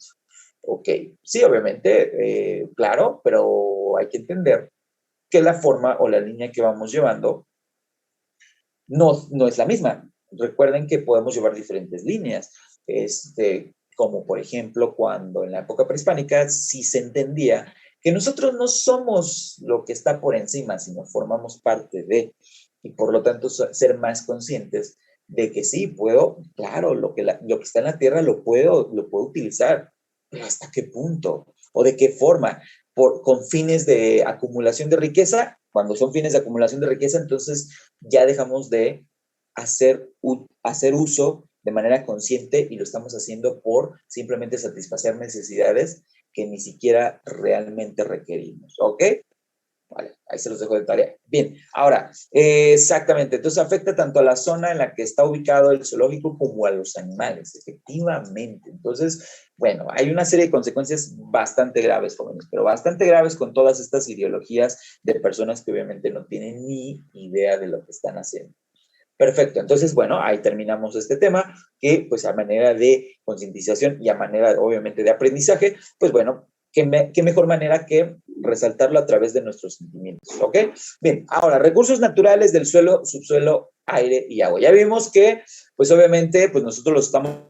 Ok, sí, obviamente, claro, pero hay que entender que la forma o la línea que vamos llevando no es la misma. Recuerden que podemos llevar diferentes líneas, como por ejemplo cuando en la época prehispánica sí se entendía que nosotros no somos lo que está por encima, sino formamos parte de, y por lo tanto ser más conscientes de que sí, claro, lo que está en la tierra lo puedo utilizar, pero ¿hasta qué punto? ¿O de qué forma? Con fines de acumulación de riqueza. Cuando son fines de acumulación de riqueza, entonces ya dejamos de hacer uso de manera consciente y lo estamos haciendo por simplemente satisfacer necesidades que ni siquiera realmente requerimos. ¿Ok? Vale, ahí se los dejo de tarea. Bien, ahora, exactamente, entonces afecta tanto a la zona en la que está ubicado el zoológico como a los animales, efectivamente. Entonces, bueno, hay una serie de consecuencias bastante graves, jóvenes, pero bastante graves con todas estas ideologías de personas que obviamente no tienen ni idea de lo que están haciendo. Perfecto, entonces, bueno, ahí terminamos este tema, que pues a manera de concientización y a manera, obviamente, de aprendizaje, pues bueno, qué mejor manera que resaltarlo a través de nuestros sentimientos, ¿ok? Bien, ahora, recursos naturales del suelo, subsuelo, aire y agua. Ya vimos que, pues obviamente, pues nosotros los estamos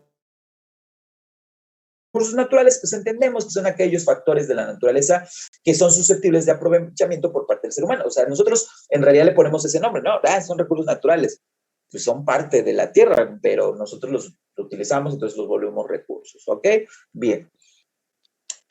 recursos naturales, pues entendemos que son aquellos factores de la naturaleza que son susceptibles de aprovechamiento por parte del ser humano. O sea, nosotros en realidad le ponemos ese nombre, ¿no? Son recursos naturales, pues son parte de la tierra, pero nosotros los utilizamos, entonces los volvemos recursos, ¿ok? Bien.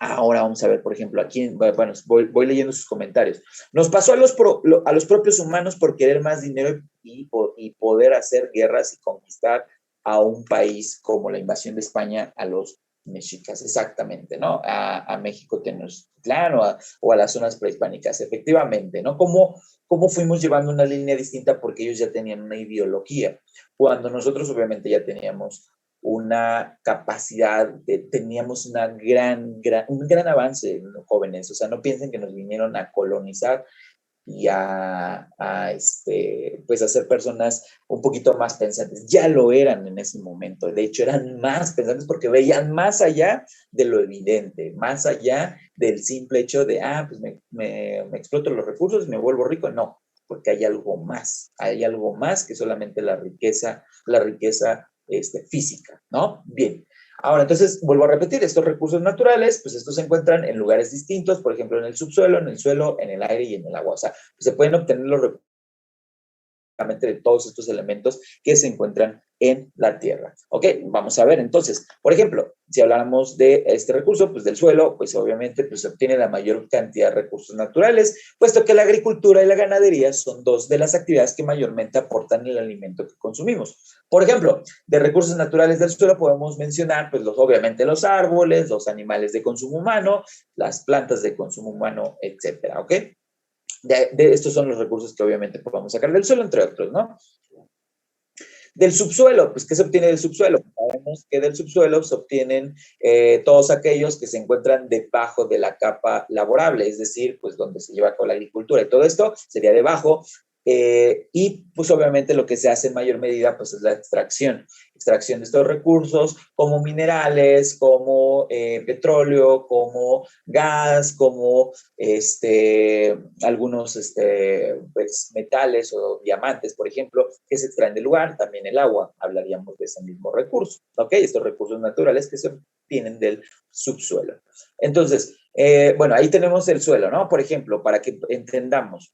Ahora vamos a ver, por ejemplo, aquí, bueno, voy leyendo sus comentarios. Nos pasó a los propios humanos por querer más dinero y poder hacer guerras y conquistar a un país como la invasión de España a los mexicas, exactamente, ¿no? A México Tenochtitlán o a las zonas prehispánicas, efectivamente, ¿no? ¿Cómo fuimos llevando una línea distinta? Porque ellos ya tenían una ideología, cuando nosotros obviamente ya teníamos una capacidad, teníamos un gran avance en los jóvenes. O sea, no piensen que nos vinieron a colonizar y pues a ser personas un poquito más pensantes. Ya lo eran en ese momento. De hecho, eran más pensantes porque veían más allá de lo evidente, más allá del simple hecho de, pues me exploto los recursos y me vuelvo rico. No, porque hay algo más que solamente la riqueza física, ¿no? Bien. Ahora, entonces, vuelvo a repetir, estos recursos naturales, pues estos se encuentran en lugares distintos, por ejemplo, en el subsuelo, en el suelo, en el aire y en el agua. O sea, se pueden obtener los recursos de todos estos elementos que se encuentran en la Tierra. ¿Ok? Vamos a ver entonces, por ejemplo, si habláramos de este recurso, pues del suelo, pues obviamente pues, se obtiene la mayor cantidad de recursos naturales, puesto que la agricultura y la ganadería son dos de las actividades que mayormente aportan el alimento que consumimos. Por ejemplo, de recursos naturales del suelo podemos mencionar, pues obviamente los árboles, los animales de consumo humano, las plantas de consumo humano, etcétera. ¿Ok? Estos son los recursos que obviamente podemos sacar del suelo, entre otros, ¿no? Del subsuelo, pues, ¿qué se obtiene del subsuelo? Sabemos que del subsuelo se obtienen todos aquellos que se encuentran debajo de la capa laborable, es decir, pues donde se lleva a cabo la agricultura y todo esto sería debajo. Y pues obviamente lo que se hace en mayor medida pues es la extracción de estos recursos como minerales, como petróleo, como gas, como algunos pues, metales o diamantes, por ejemplo, que se extraen del lugar, también el agua, hablaríamos de ese mismo recurso, ¿ok? Estos recursos naturales que se obtienen del subsuelo. Entonces, bueno, ahí tenemos el suelo, ¿no? Por ejemplo, para que entendamos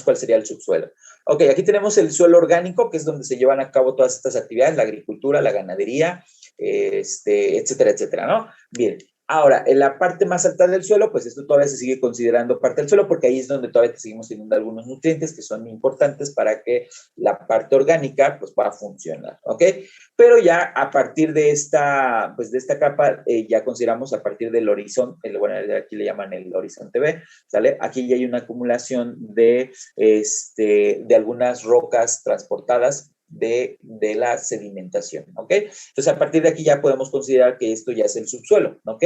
cuál sería el subsuelo. Ok, aquí tenemos el suelo orgánico, que es donde se llevan a cabo todas estas actividades, la agricultura, la ganadería, etcétera, etcétera, ¿no? Bien, ahora, en la parte más alta del suelo, pues esto todavía se sigue considerando parte del suelo, porque ahí es donde todavía seguimos teniendo algunos nutrientes que son importantes para que la parte orgánica, pues, pueda funcionar, ¿ok? Pero ya a partir de esta capa, ya consideramos a partir del horizonte, bueno, aquí le llaman el horizonte B, ¿sale? Aquí ya hay una acumulación de algunas rocas transportadas de la sedimentación, ¿ok? Entonces, a partir de aquí ya podemos considerar que esto ya es el subsuelo, ¿ok?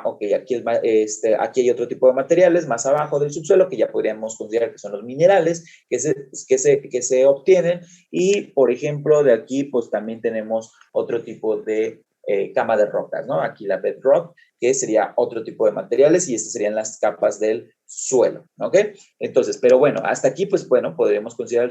Ok, aquí hay otro tipo de materiales más abajo del subsuelo que ya podríamos considerar que son los minerales que se obtienen y, por ejemplo, de aquí pues también tenemos otro tipo de cama de rocas, ¿no? Aquí la bedrock, que sería otro tipo de materiales y estas serían las capas del suelo, ¿ok? Entonces, pero bueno, hasta aquí, pues bueno, podríamos considerar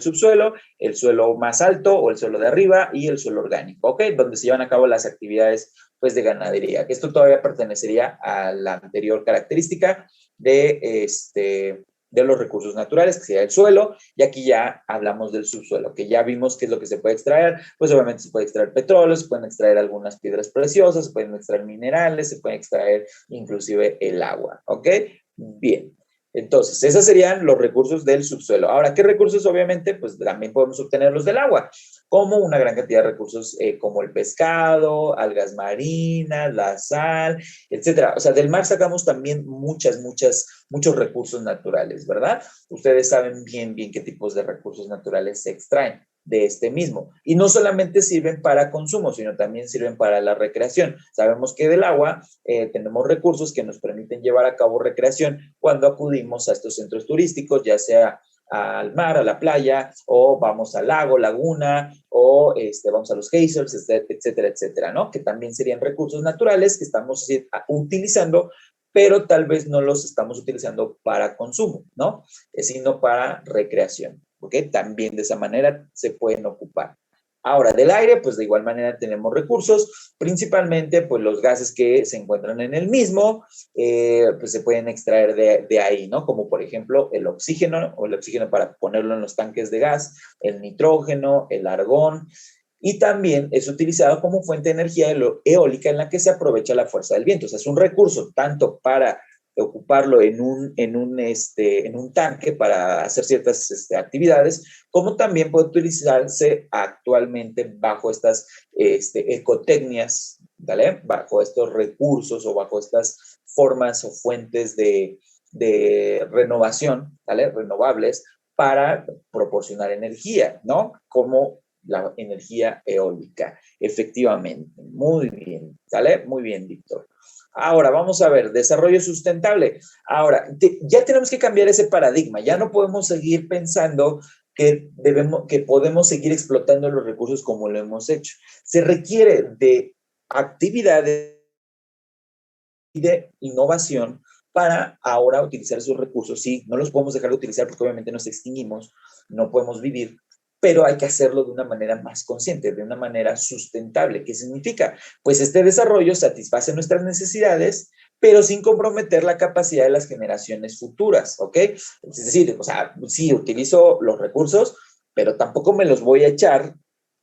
el suelo más alto o el suelo de arriba y el suelo orgánico, ¿ok? Donde se llevan a cabo las actividades, pues, de ganadería, que esto todavía pertenecería a la anterior característica de los recursos naturales, que sería el suelo, y aquí ya hablamos del subsuelo, que ya vimos qué es lo que se puede extraer, pues obviamente se puede extraer petróleo, se pueden extraer algunas piedras preciosas, se pueden extraer minerales, se puede extraer inclusive el agua, ¿ok? Bien. Entonces, esos serían los recursos del subsuelo. Ahora, ¿qué recursos? Obviamente, pues también podemos obtenerlos del agua, como una gran cantidad de recursos como el pescado, algas marinas, la sal, etcétera. O sea, del mar sacamos también muchos recursos naturales, ¿verdad? Ustedes saben bien qué tipos de recursos naturales se extraen de este mismo. Y no solamente sirven para consumo, sino también sirven para la recreación. Sabemos que del agua tenemos recursos que nos permiten llevar a cabo recreación cuando acudimos a estos centros turísticos, ya sea al mar, a la playa, o vamos al lago, laguna, o vamos a los geysers, etcétera, etcétera, ¿no? Que también serían recursos naturales que estamos utilizando, pero tal vez no los estamos utilizando para consumo, ¿no? Sino para recreación, ¿ok? También de esa manera se pueden ocupar. Ahora, del aire, pues de igual manera tenemos recursos, principalmente pues los gases que se encuentran en el mismo, pues se pueden extraer de ahí, ¿no? Como por ejemplo el oxígeno, o el oxígeno para ponerlo en los tanques de gas, el nitrógeno, el argón, y también es utilizado como fuente de energía eólica en la que se aprovecha la fuerza del viento. O sea, es un recurso tanto para ocuparlo en un tanque para hacer ciertas actividades, como también puede utilizarse actualmente bajo estas ecotecnias, ¿vale? Bajo estos recursos o bajo estas formas o fuentes de renovación, ¿vale? Renovables para proporcionar energía, ¿no? Como la energía eólica, efectivamente. Muy bien, ¿sale? Muy bien, Víctor. Ahora, vamos a ver, desarrollo sustentable. Ahora, ya tenemos que cambiar ese paradigma. Ya no podemos seguir pensando que podemos seguir explotando los recursos como lo hemos hecho. Se requiere de actividades y de innovación para ahora utilizar esos recursos. Sí, no los podemos dejar de utilizar porque obviamente nos extinguimos, no podemos vivir, pero hay que hacerlo de una manera más consciente, de una manera sustentable. ¿Qué significa? Pues este desarrollo satisface nuestras necesidades, pero sin comprometer la capacidad de las generaciones futuras, ¿ok? Es decir, o sea, sí, utilizo los recursos, pero tampoco me los voy a echar,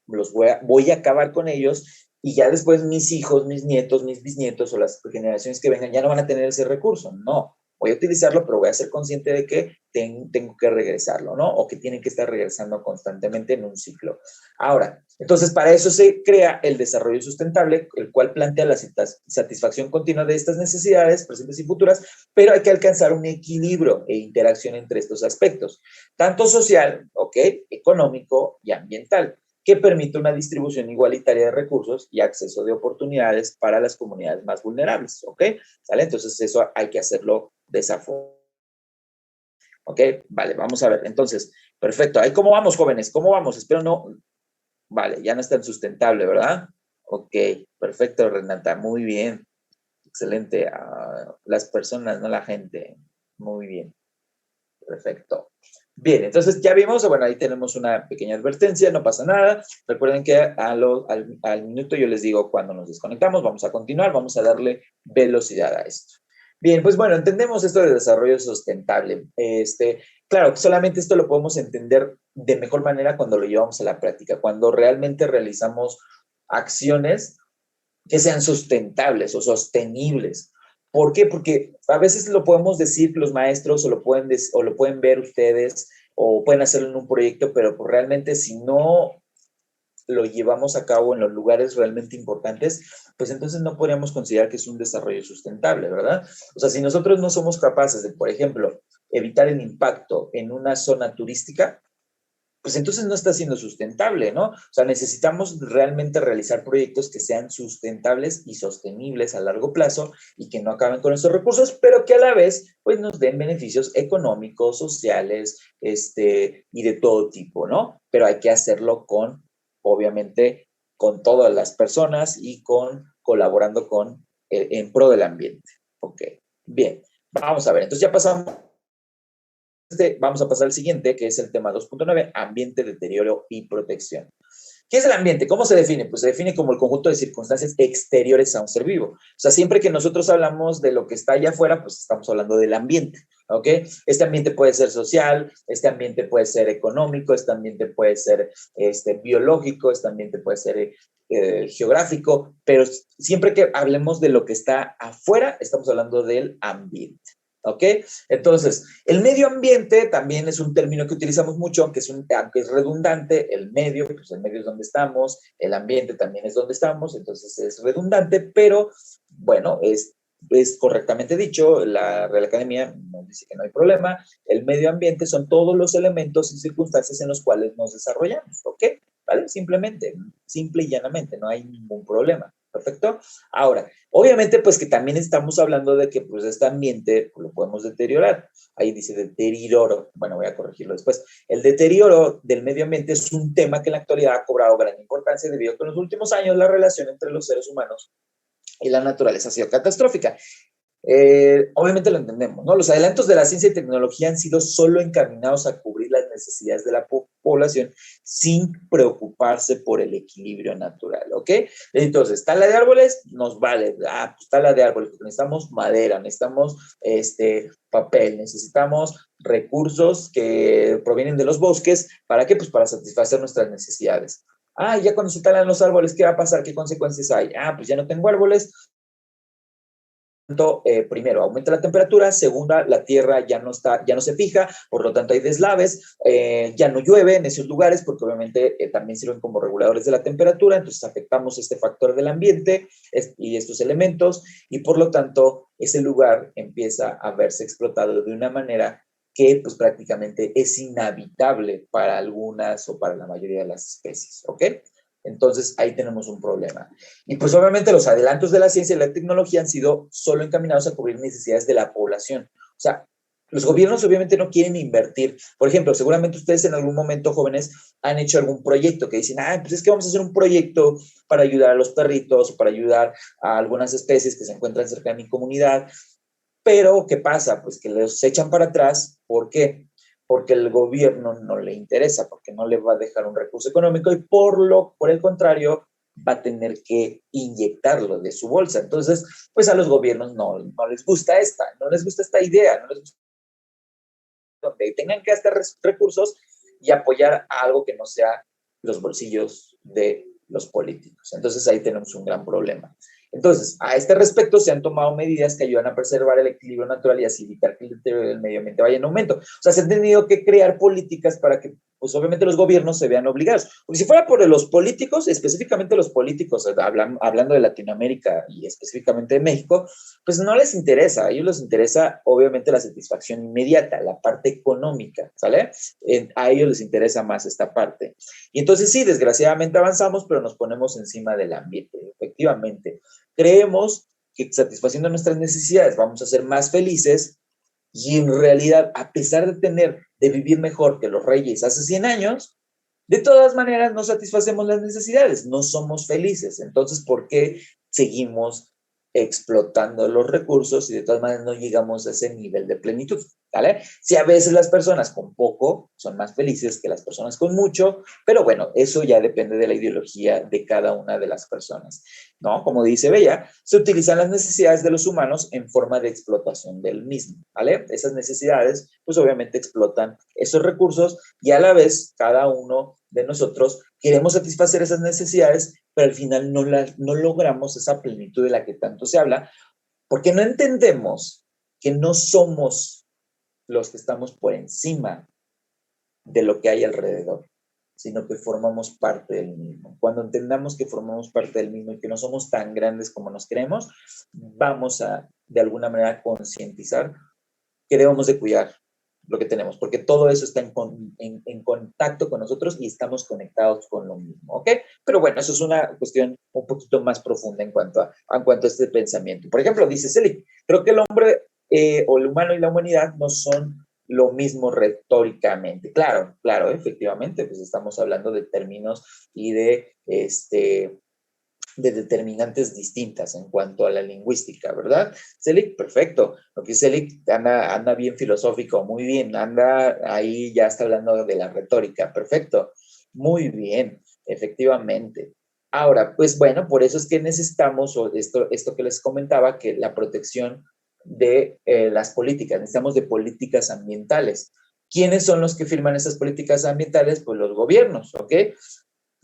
voy a acabar con ellos y ya después mis hijos, mis nietos, mis bisnietos o las generaciones que vengan ya no van a tener ese recurso. No, voy a utilizarlo, pero voy a ser consciente de que tengo que regresarlo, ¿no? O que tienen que estar regresando constantemente en un ciclo. Ahora, entonces para eso se crea el desarrollo sustentable, el cual plantea la satisfacción continua de estas necesidades presentes y futuras, pero hay que alcanzar un equilibrio e interacción entre estos aspectos, tanto social, ¿ok? Económico y ambiental, que permite una distribución igualitaria de recursos y acceso de oportunidades para las comunidades más vulnerables, ¿ok? ¿Sale? Entonces eso hay que hacerlo de esa forma. ¿Ok? Vale, vamos a ver. Entonces, perfecto. Ahí, ¿cómo vamos, jóvenes? ¿Cómo vamos? Espero no... Vale, ya no es tan sustentable, ¿verdad? Ok, perfecto, Renata. Muy bien. Excelente. Las personas, no la gente. Muy bien. Perfecto. Bien, entonces ya vimos, bueno, ahí tenemos una pequeña advertencia, no pasa nada. Recuerden que al minuto yo les digo cuando nos desconectamos, vamos a continuar, vamos a darle velocidad a esto. Bien, pues bueno, entendemos esto de desarrollo sustentable. Claro, solamente esto lo podemos entender de mejor manera cuando lo llevamos a la práctica, cuando realmente realizamos acciones que sean sustentables o sostenibles. ¿Por qué? Porque a veces lo podemos decir los maestros o lo pueden ver ustedes o pueden hacerlo en un proyecto, pero pues realmente si no lo llevamos a cabo en los lugares realmente importantes, pues entonces no podríamos considerar que es un desarrollo sustentable, ¿verdad? O sea, si nosotros no somos capaces de, por ejemplo, evitar el impacto en una zona turística, pues entonces no está siendo sustentable, ¿no? O sea, necesitamos realmente realizar proyectos que sean sustentables y sostenibles a largo plazo y que no acaben con estos recursos, pero que a la vez, pues nos den beneficios económicos, sociales, y de todo tipo, ¿no? Pero hay que hacerlo obviamente, con todas las personas y colaborando en pro del ambiente. Ok, bien, vamos a ver, entonces ya pasamos vamos a pasar al siguiente, que es el tema 2.9, ambiente, deterioro y protección. ¿Qué es el ambiente? ¿Cómo se define? Pues se define como el conjunto de circunstancias exteriores a un ser vivo. O sea, siempre que nosotros hablamos de lo que está allá afuera, pues estamos hablando del ambiente, ¿ok? Este ambiente puede ser social, este ambiente puede ser económico, este ambiente puede ser biológico, este ambiente puede ser geográfico, pero siempre que hablemos de lo que está afuera, estamos hablando del ambiente. ¿Ok? Entonces, el medio ambiente también es un término que utilizamos mucho, aunque es redundante. El medio, pues el medio es donde estamos, el ambiente también es donde estamos, entonces es redundante, pero bueno, es correctamente dicho, la Real Academia nos dice que no hay problema. El medio ambiente son todos los elementos y circunstancias en los cuales nos desarrollamos, ¿ok? ¿Vale? Simplemente, simple y llanamente, no hay ningún problema. ¿Perfecto? Ahora, obviamente, pues que también estamos hablando de que pues este ambiente pues, lo podemos deteriorar. Ahí dice deterioro. Bueno, voy a corregirlo después. El deterioro del medio ambiente es un tema que en la actualidad ha cobrado gran importancia debido a que en los últimos años la relación entre los seres humanos y la naturaleza ha sido catastrófica. Obviamente lo entendemos, ¿no? Los adelantos de la ciencia y tecnología han sido solo encaminados a cubrir las necesidades de la población sin preocuparse por el equilibrio natural, ¿ok? Entonces, tala de árboles nos vale, pues tala de árboles, necesitamos madera, necesitamos papel, necesitamos recursos que provienen de los bosques, ¿para qué? Pues para satisfacer nuestras necesidades. Ah, ya cuando se talan los árboles, ¿qué va a pasar? ¿Qué consecuencias hay? Ah, pues ya no tengo árboles. Primero, aumenta la temperatura, segunda, la tierra ya no se fija, por lo tanto hay deslaves, ya no llueve en esos lugares porque obviamente también sirven como reguladores de la temperatura, entonces afectamos este factor del ambiente y estos elementos y por lo tanto ese lugar empieza a verse explotado de una manera que pues prácticamente es inhabitable para algunas o para la mayoría de las especies, ¿ok? Entonces ahí tenemos un problema. Y pues obviamente los adelantos de la ciencia y la tecnología han sido solo encaminados a cubrir necesidades de la población. O sea, los gobiernos obviamente no quieren invertir. Por ejemplo, seguramente ustedes en algún momento, jóvenes, han hecho algún proyecto que dicen, ah, pues es que vamos a hacer un proyecto para ayudar a los perritos o para ayudar a algunas especies que se encuentran cerca de mi comunidad. Pero, ¿qué pasa? Pues que los echan para atrás. ¿Por qué? Porque el gobierno no le interesa, porque no le va a dejar un recurso económico y por el contrario, va a tener que inyectarlo de su bolsa. Entonces, pues a los gobiernos no les gusta no les gusta esta idea, no les gusta donde tengan que gastar recursos y apoyar a algo que no sea los bolsillos de los políticos. Entonces ahí tenemos un gran problema. Entonces, a este respecto se han tomado medidas que ayudan a preservar el equilibrio natural y así evitar que el deterioro del medio ambiente vaya en aumento. O sea, se han tenido que crear políticas para que, pues obviamente los gobiernos se vean obligados. Porque si fuera por los políticos, específicamente los políticos, hablando de Latinoamérica y específicamente de México, pues no les interesa, a ellos les interesa obviamente la satisfacción inmediata, la parte económica, ¿sale? A ellos les interesa más esta parte. Y entonces sí, desgraciadamente avanzamos, pero nos ponemos encima del ambiente, efectivamente. Creemos que satisfaciendo nuestras necesidades vamos a ser más felices y en realidad, a pesar de vivir mejor que los reyes hace 100 años, de todas maneras no satisfacemos las necesidades, no somos felices. Entonces, ¿por qué seguimos explotando los recursos y de todas maneras no llegamos a ese nivel de plenitud? ¿Vale? Si a veces las personas con poco son más felices que las personas con mucho, pero bueno, eso ya depende de la ideología de cada una de las personas, ¿no? Como dice Bella, se utilizan las necesidades de los humanos en forma de explotación del mismo, ¿vale? Esas necesidades, pues obviamente explotan esos recursos y a la vez cada uno de nosotros queremos satisfacer esas necesidades, pero al final no logramos esa plenitud de la que tanto se habla, porque no entendemos que no somos los que estamos por encima de lo que hay alrededor, sino que formamos parte del mismo. Cuando entendamos que formamos parte del mismo y que no somos tan grandes como nos creemos, vamos a, de alguna manera, concientizar que debemos de cuidar lo que tenemos, porque todo eso está en contacto con nosotros y estamos conectados con lo mismo, ¿ok? Pero bueno, eso es una cuestión un poquito más profunda en cuanto a este pensamiento. Por ejemplo, dice Selig, creo que el hombre o el humano y la humanidad no son lo mismo retóricamente. Claro, claro, efectivamente, pues estamos hablando de términos y de determinantes distintas en cuanto a la lingüística, ¿verdad? Selig, perfecto. Lo que Selig anda bien filosófico, muy bien, anda ahí, ya está hablando de la retórica, perfecto. Muy bien, efectivamente. Ahora, pues bueno, por eso es que necesitamos, o esto que les comentaba, que la protección de las políticas, necesitamos de políticas ambientales. ¿Quiénes son los que firman esas políticas ambientales? Pues los gobiernos, ¿ok?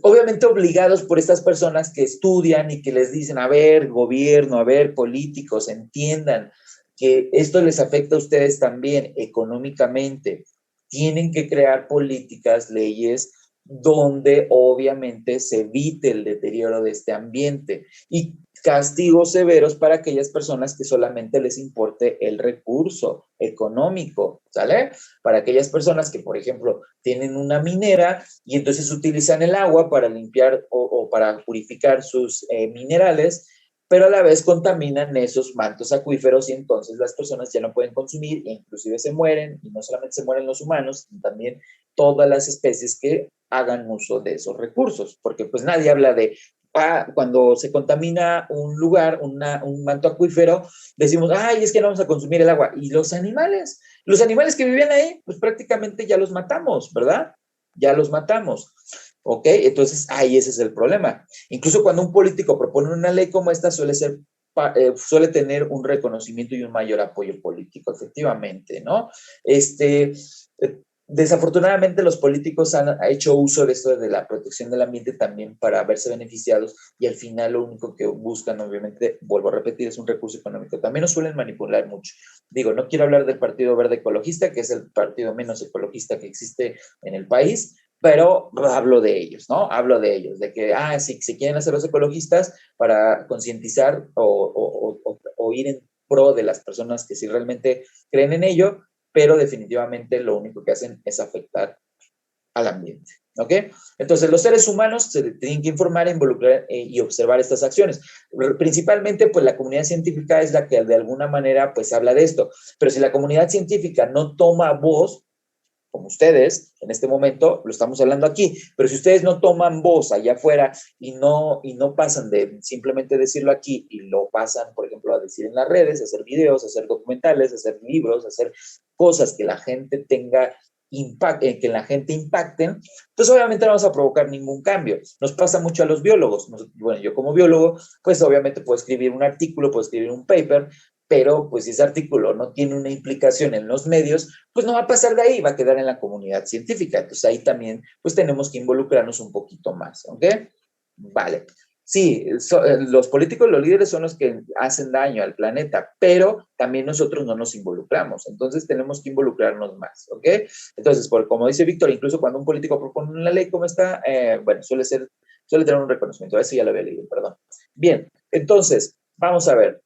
Obviamente obligados por estas personas que estudian y que les dicen, a ver, gobierno, a ver, políticos, entiendan que esto les afecta a ustedes también económicamente. Tienen que crear políticas, leyes donde obviamente se evite el deterioro de este ambiente y castigos severos para aquellas personas que solamente les importe el recurso económico, ¿sale? Para aquellas personas que, por ejemplo, tienen una minera y entonces utilizan el agua para limpiar o para purificar sus minerales, pero a la vez contaminan esos mantos acuíferos y entonces las personas ya no pueden consumir e inclusive se mueren, y no solamente se mueren los humanos, sino también todas las especies que hagan uso de esos recursos, porque pues nadie habla de, cuando se contamina un lugar, un manto acuífero, decimos, ay, es que no vamos a consumir el agua. ¿Y los animales que vivían ahí, pues prácticamente ya los matamos, ¿verdad? Ya los matamos. ¿Ok? Entonces, ahí ese es el problema. Incluso cuando un político propone una ley como esta, suele tener un reconocimiento y un mayor apoyo político, efectivamente, ¿no? Desafortunadamente los políticos han hecho uso de esto de la protección del ambiente también para verse beneficiados y al final lo único que buscan, obviamente, vuelvo a repetir, es un recurso económico. También nos suelen manipular mucho. Digo, no quiero hablar del Partido Verde Ecologista, que es el partido menos ecologista que existe en el país, pero hablo de ellos, ¿no? Hablo de ellos, de que, si se quieren hacer los ecologistas para concientizar o ir en pro de las personas que sí realmente creen en ello, pero definitivamente lo único que hacen es afectar al ambiente. ¿Ok? Entonces, los seres humanos se tienen que informar, involucrar y observar estas acciones. Principalmente, pues la comunidad científica es la que de alguna manera, pues habla de esto. Pero si la comunidad científica no toma voz, como ustedes, en este momento, lo estamos hablando aquí, pero si ustedes no toman voz allá afuera y no pasan de simplemente decirlo aquí y lo pasan, por ejemplo, a decir en las redes, a hacer videos, a hacer documentales, a hacer libros, a hacer cosas que la gente tenga impacto, que la gente impacten, pues obviamente no vamos a provocar ningún cambio. Nos pasa mucho a los biólogos. Bueno, yo como biólogo, pues obviamente puedo escribir un artículo, puedo escribir un paper, pero pues si ese artículo no tiene una implicación en los medios, pues no va a pasar de ahí, va a quedar en la comunidad científica. Entonces ahí también pues tenemos que involucrarnos un poquito más, ¿ok? Vale. Sí, los políticos, los líderes son los que hacen daño al planeta, pero también nosotros no nos involucramos, entonces tenemos que involucrarnos más, ¿ok? Entonces, como dice Víctor, incluso cuando un político propone una ley como esta, bueno, suele tener un reconocimiento, eso ya lo había leído, perdón. Bien, entonces, vamos a ver.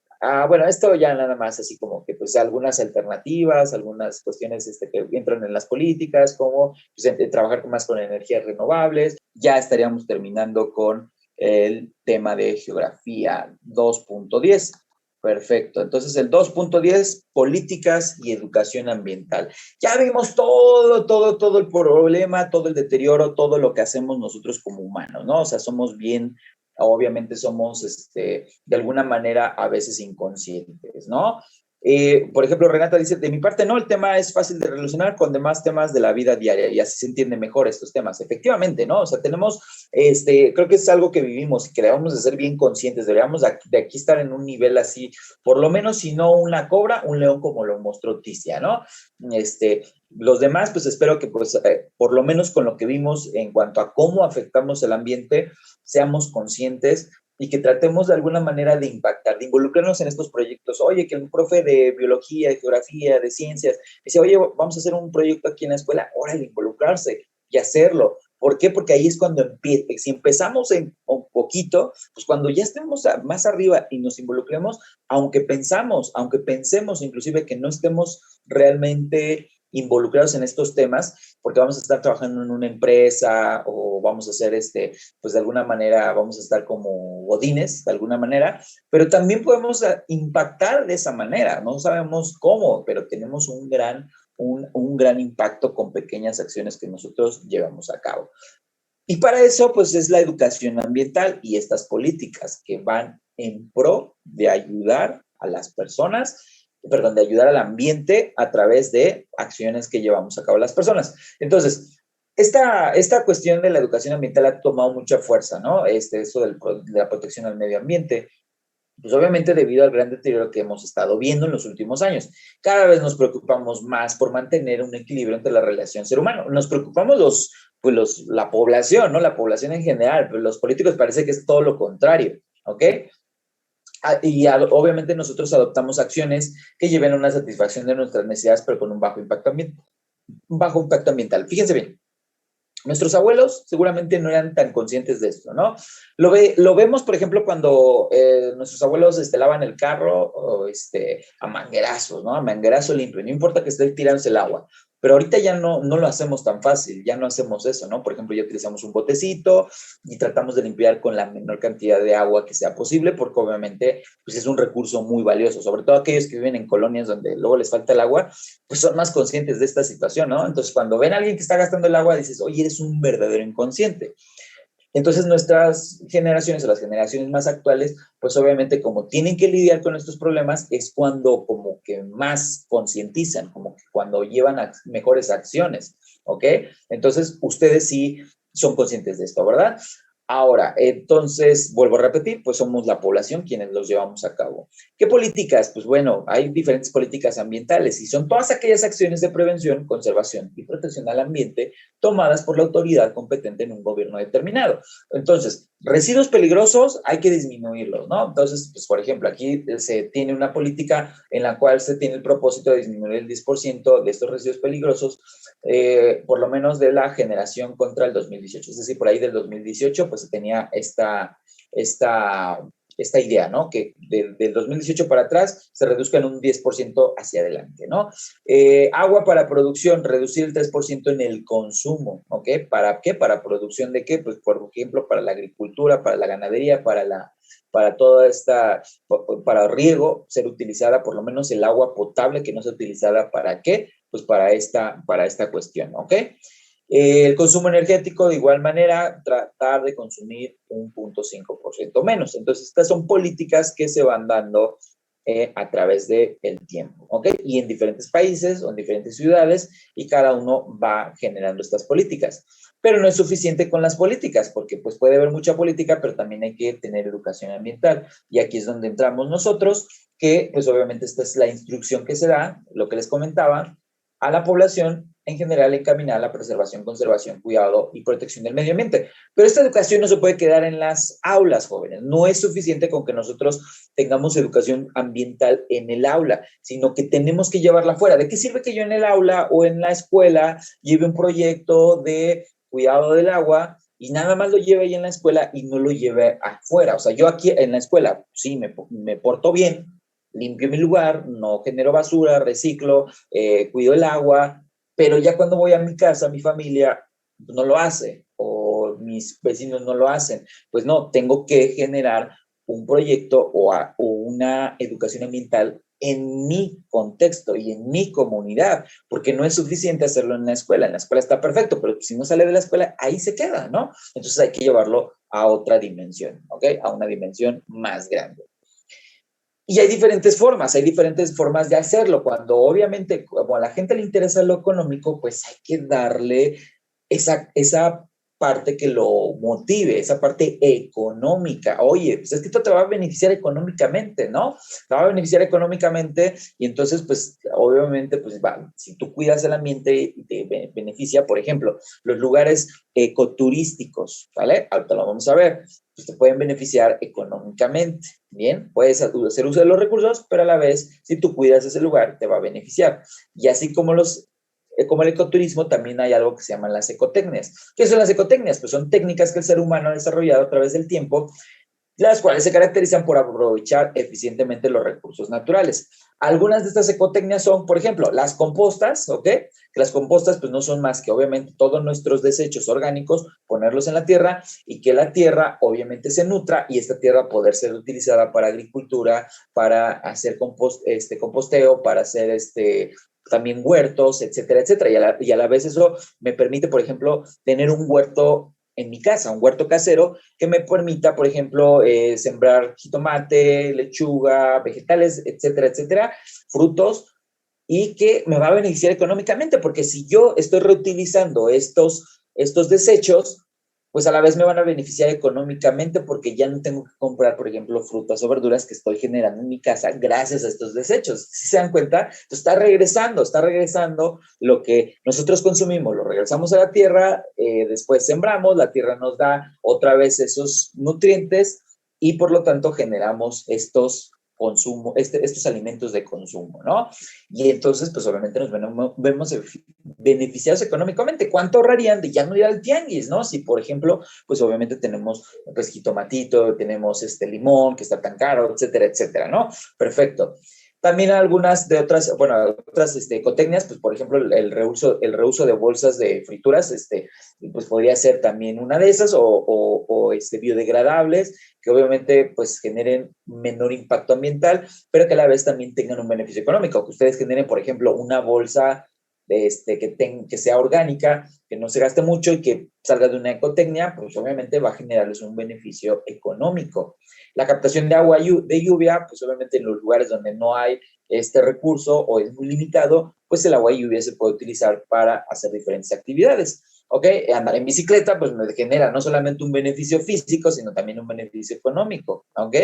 Bueno, esto ya nada más así como que pues algunas alternativas, algunas cuestiones que entran en las políticas, como pues, trabajar más con energías renovables. Ya estaríamos terminando con el tema de geografía 2.10. Perfecto. Entonces el 2.10, políticas y educación ambiental. Ya vimos todo el problema, todo el deterioro, todo lo que hacemos nosotros como humanos, ¿no? O sea, somos bien, obviamente somos, de alguna manera, a veces inconscientes, ¿no? Por ejemplo, Renata dice, de mi parte, no, el tema es fácil de relacionar con demás temas de la vida diaria y así se entiende mejor estos temas. Efectivamente, ¿no? O sea, tenemos, creo que es algo que vivimos y que debemos de ser bien conscientes, deberíamos de aquí estar en un nivel así, por lo menos si no una cobra, un león como lo mostró Ticia, ¿no? Los demás, pues espero que pues, por lo menos con lo que vimos en cuanto a cómo afectamos el ambiente, seamos conscientes y que tratemos de alguna manera de impactar, de involucrarnos en estos proyectos. Oye, que un profe de biología, de geografía, de ciencias, dice, oye, vamos a hacer un proyecto aquí en la escuela, órale, involucrarse y hacerlo. ¿Por qué? Porque ahí es cuando empieza. Si empezamos en un poquito, pues cuando ya estemos más arriba y nos involucremos, aunque pensemos inclusive que no estemos realmente involucrados en estos temas, porque vamos a estar trabajando en una empresa o vamos a hacer pues de alguna manera vamos a estar como godines, de alguna manera, pero también podemos impactar de esa manera, no sabemos cómo, pero tenemos un gran impacto con pequeñas acciones que nosotros llevamos a cabo. Y para eso, pues es la educación ambiental y estas políticas que van en pro de ayudar a las personas, perdón, de ayudar al ambiente a través de acciones que llevamos a cabo las personas. Entonces, esta cuestión de la educación ambiental ha tomado mucha fuerza, ¿no? Eso de la protección al medio ambiente, pues obviamente debido al gran deterioro que hemos estado viendo en los últimos años. Cada vez nos preocupamos más por mantener un equilibrio entre la relación ser humano. Nos preocupamos la población, ¿no? La población en general, pero los políticos parece que es todo lo contrario, ¿ok? Obviamente nosotros adoptamos acciones que lleven a una satisfacción de nuestras necesidades, pero con un bajo impacto ambiental. Un bajo impacto ambiental. Fíjense bien, nuestros abuelos seguramente no eran tan conscientes de esto, ¿no? Lo vemos, por ejemplo, cuando nuestros abuelos lavan el carro a manguerazos, ¿no? A manguerazo limpio, no importa que esté tirándose el agua. Pero ahorita ya no lo hacemos tan fácil, ya no hacemos eso, ¿no? Por ejemplo, ya utilizamos un botecito y tratamos de limpiar con la menor cantidad de agua que sea posible, porque obviamente pues es un recurso muy valioso, sobre todo aquellos que viven en colonias donde luego les falta el agua, pues son más conscientes de esta situación, ¿no? Entonces, cuando ven a alguien que está gastando el agua, dices, oye, eres un verdadero inconsciente. Entonces, nuestras generaciones o las generaciones más actuales, pues obviamente como tienen que lidiar con estos problemas, es cuando como que más concientizan, como que cuando llevan mejores acciones, ¿ok? Entonces, ustedes sí son conscientes de esto, ¿verdad? Ahora, entonces, vuelvo a repetir, pues somos la población quienes los llevamos a cabo. ¿Qué políticas? Pues bueno, hay diferentes políticas ambientales y son todas aquellas acciones de prevención, conservación y protección al ambiente tomadas por la autoridad competente en un gobierno determinado. Entonces, residuos peligrosos hay que disminuirlos, ¿no? Entonces, pues por ejemplo, aquí se tiene una política en la cual se tiene el propósito de disminuir el 10% de estos residuos peligrosos, por lo menos de la generación contra el 2018. Es decir, por ahí del 2018, pues se tenía esta idea, ¿no? Que del 2018 para atrás se reduzca en un 10% hacia adelante, ¿no? Agua para producción, reducir el 3% en el consumo, ¿ok? ¿Para qué? ¿Para producción de qué? Pues, por ejemplo, para la agricultura, para la ganadería, para toda esta, para riego, ser utilizada por lo menos el agua potable que no sea utilizada ¿para qué? Pues para esta cuestión, ¿ok? El consumo energético, de igual manera, tratar de consumir un 0.5% menos. Entonces, estas son políticas que se van dando a través del tiempo, ¿ok? Y en diferentes países o en diferentes ciudades, y cada uno va generando estas políticas. Pero no es suficiente con las políticas, porque pues puede haber mucha política, pero también hay que tener educación ambiental. Y aquí es donde entramos nosotros, que pues obviamente esta es la instrucción que se da, lo que les comentaba, a la población en general encaminada a la preservación, conservación, cuidado y protección del medio ambiente. Pero esta educación no se puede quedar en las aulas, jóvenes. No es suficiente con que nosotros tengamos educación ambiental en el aula, sino que tenemos que llevarla fuera. ¿De qué sirve que yo en el aula o en la escuela lleve un proyecto de cuidado del agua y nada más lo lleve ahí en la escuela y no lo lleve afuera? O sea, yo aquí en la escuela, sí, me porto bien, limpio mi lugar, no genero basura, reciclo, cuido el agua, pero ya cuando voy a mi casa, mi familia no lo hace o mis vecinos no lo hacen. Pues no, tengo que generar un proyecto o una educación ambiental en mi contexto y en mi comunidad, porque no es suficiente hacerlo en la escuela. En la escuela está perfecto, pero si no sale de la escuela, ahí se queda, ¿no? Entonces hay que llevarlo a otra dimensión, ¿ok? A una dimensión más grande. Y hay diferentes formas de hacerlo. Cuando obviamente, como a la gente le interesa lo económico, pues hay que darle esa parte que lo motive, esa parte económica. Oye, pues es que esto te va a beneficiar económicamente, ¿no? Te va a beneficiar económicamente y entonces, pues, obviamente, pues, si tú cuidas el ambiente y te beneficia, por ejemplo, los lugares ecoturísticos, ¿vale? Ahorita lo vamos a ver, pues te pueden beneficiar económicamente. Bien, puedes hacer uso de los recursos, pero a la vez, si tú cuidas ese lugar, te va a beneficiar. Y así como el ecoturismo, también hay algo que se llaman las ecotecnias. ¿Qué son las ecotecnias? Pues son técnicas que el ser humano ha desarrollado a través del tiempo, las cuales se caracterizan por aprovechar eficientemente los recursos naturales. Algunas de estas ecotecnias son, por ejemplo, las compostas, ¿ok? Que las compostas pues no son más que obviamente todos nuestros desechos orgánicos, ponerlos en la tierra y que la tierra obviamente se nutra y esta tierra poder ser utilizada para agricultura, para hacer composteo, para hacer también huertos, etcétera, etcétera. Y a la vez eso me permite, por ejemplo, tener un huerto en mi casa, un huerto casero que me permita, por ejemplo, sembrar jitomate, lechuga, vegetales, etcétera, etcétera, frutos, y que me va a beneficiar económicamente, porque si yo estoy reutilizando estos desechos, pues a la vez me van a beneficiar económicamente porque ya no tengo que comprar, por ejemplo, frutas o verduras que estoy generando en mi casa gracias a estos desechos. Si se dan cuenta, está regresando lo que nosotros consumimos, lo regresamos a la tierra, después sembramos, la tierra nos da otra vez esos nutrientes y por lo tanto generamos estos alimentos de consumo, ¿no? Y entonces, pues obviamente nos vemos beneficiados económicamente. ¿Cuánto ahorrarían de ya no ir al tianguis, no? Si, por ejemplo, pues obviamente tenemos pues jitomatito, tenemos limón que está tan caro, etcétera, etcétera, ¿no? Perfecto. También algunas de otras, bueno, otras ecotecnias, pues por ejemplo el reuso de bolsas de frituras, pues podría ser también una de esas, o biodegradables, que obviamente pues generen menor impacto ambiental, pero que a la vez también tengan un beneficio económico, que ustedes generen, por ejemplo, una bolsa que sea orgánica, que no se gaste mucho y que salga de una ecotecnia, pues obviamente va a generarles un beneficio económico. La captación de agua de lluvia, pues obviamente en los lugares donde no hay este recurso o es muy limitado, pues el agua de lluvia se puede utilizar para hacer diferentes actividades. ¿ok? Andar en bicicleta, pues me genera no solamente un beneficio físico, sino también un beneficio económico, ¿ok?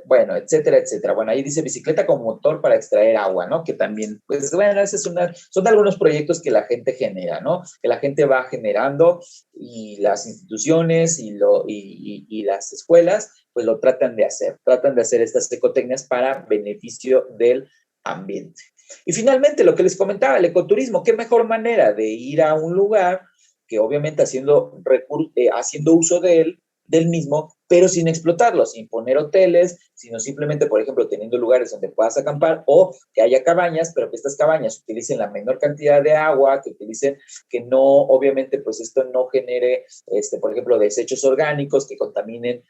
Bueno, etcétera, etcétera. Bueno, ahí dice bicicleta con motor para extraer agua, ¿no? Que también, pues bueno, son algunos proyectos que la gente genera, ¿no? Que la gente va generando y las instituciones y las escuelas, pues lo tratan de hacer estas ecotecnias para beneficio del ambiente. Y finalmente, lo que les comentaba, el ecoturismo, ¿qué mejor manera de ir a un lugar que obviamente haciendo uso del mismo, pero sin explotarlo, sin poner hoteles, sino simplemente, por ejemplo, teniendo lugares donde puedas acampar o que haya cabañas, pero que estas cabañas utilicen la menor cantidad de agua, que no, obviamente, pues esto no genere, por ejemplo, desechos orgánicos que contaminen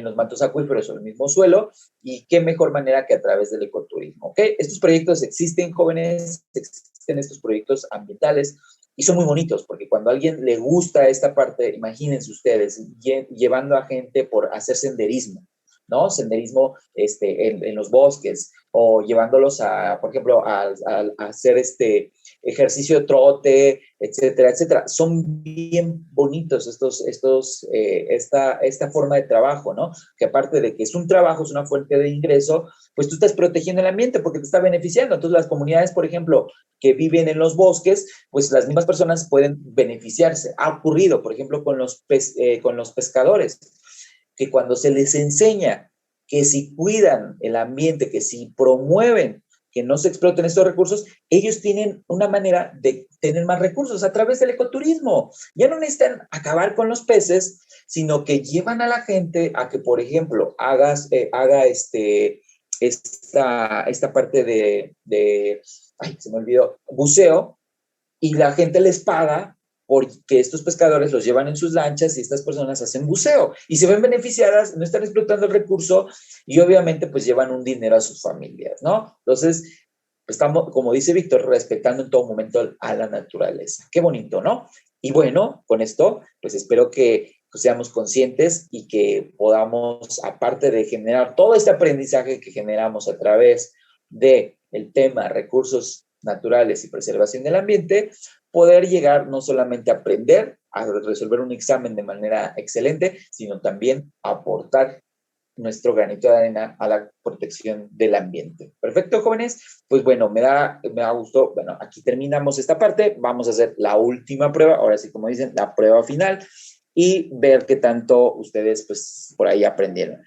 los mantos acuíferos o el mismo suelo, y qué mejor manera que a través del ecoturismo, ¿ok? Estos proyectos existen, jóvenes, existen estos proyectos ambientales, y son muy bonitos, porque cuando a alguien le gusta esta parte, imagínense ustedes, llevando a gente por hacer senderismo, ¿no? Senderismo en los bosques, o llevándolos por ejemplo, a hacer ejercicio de trote, etcétera, etcétera. Son bien bonitos esta forma de trabajo, ¿no? Que aparte de que es un trabajo, es una fuente de ingreso, pues tú estás protegiendo el ambiente porque te está beneficiando. Entonces, las comunidades, por ejemplo, que viven en los bosques, pues las mismas personas pueden beneficiarse. Ha ocurrido, por ejemplo, con los pescadores, que cuando se les enseña que si cuidan el ambiente, que si promueven que no se exploten estos recursos, ellos tienen una manera de tener más recursos a través del ecoturismo. Ya no necesitan acabar con los peces, sino que llevan a la gente a que, por ejemplo, haga esta parte ay, se me olvidó, buceo, y la gente les paga porque estos pescadores los llevan en sus lanchas y estas personas hacen buceo y se ven beneficiadas, no están explotando el recurso y obviamente pues llevan un dinero a sus familias, ¿no? Entonces, estamos, como dice Víctor, respetando en todo momento a la naturaleza. Qué bonito, ¿no? Y bueno, con esto, pues espero que pues, seamos conscientes y que podamos, aparte de generar todo este aprendizaje que generamos a través del tema recursos naturales y preservación del ambiente, poder llegar no solamente a aprender, a resolver un examen de manera excelente, sino también a aportar nuestro granito de arena a la protección del ambiente. Perfecto, jóvenes. Pues bueno, me da gusto. Bueno, aquí terminamos esta parte. Vamos a hacer la última prueba, ahora sí, como dicen, la prueba final, y ver qué tanto ustedes, pues, por ahí aprendieron.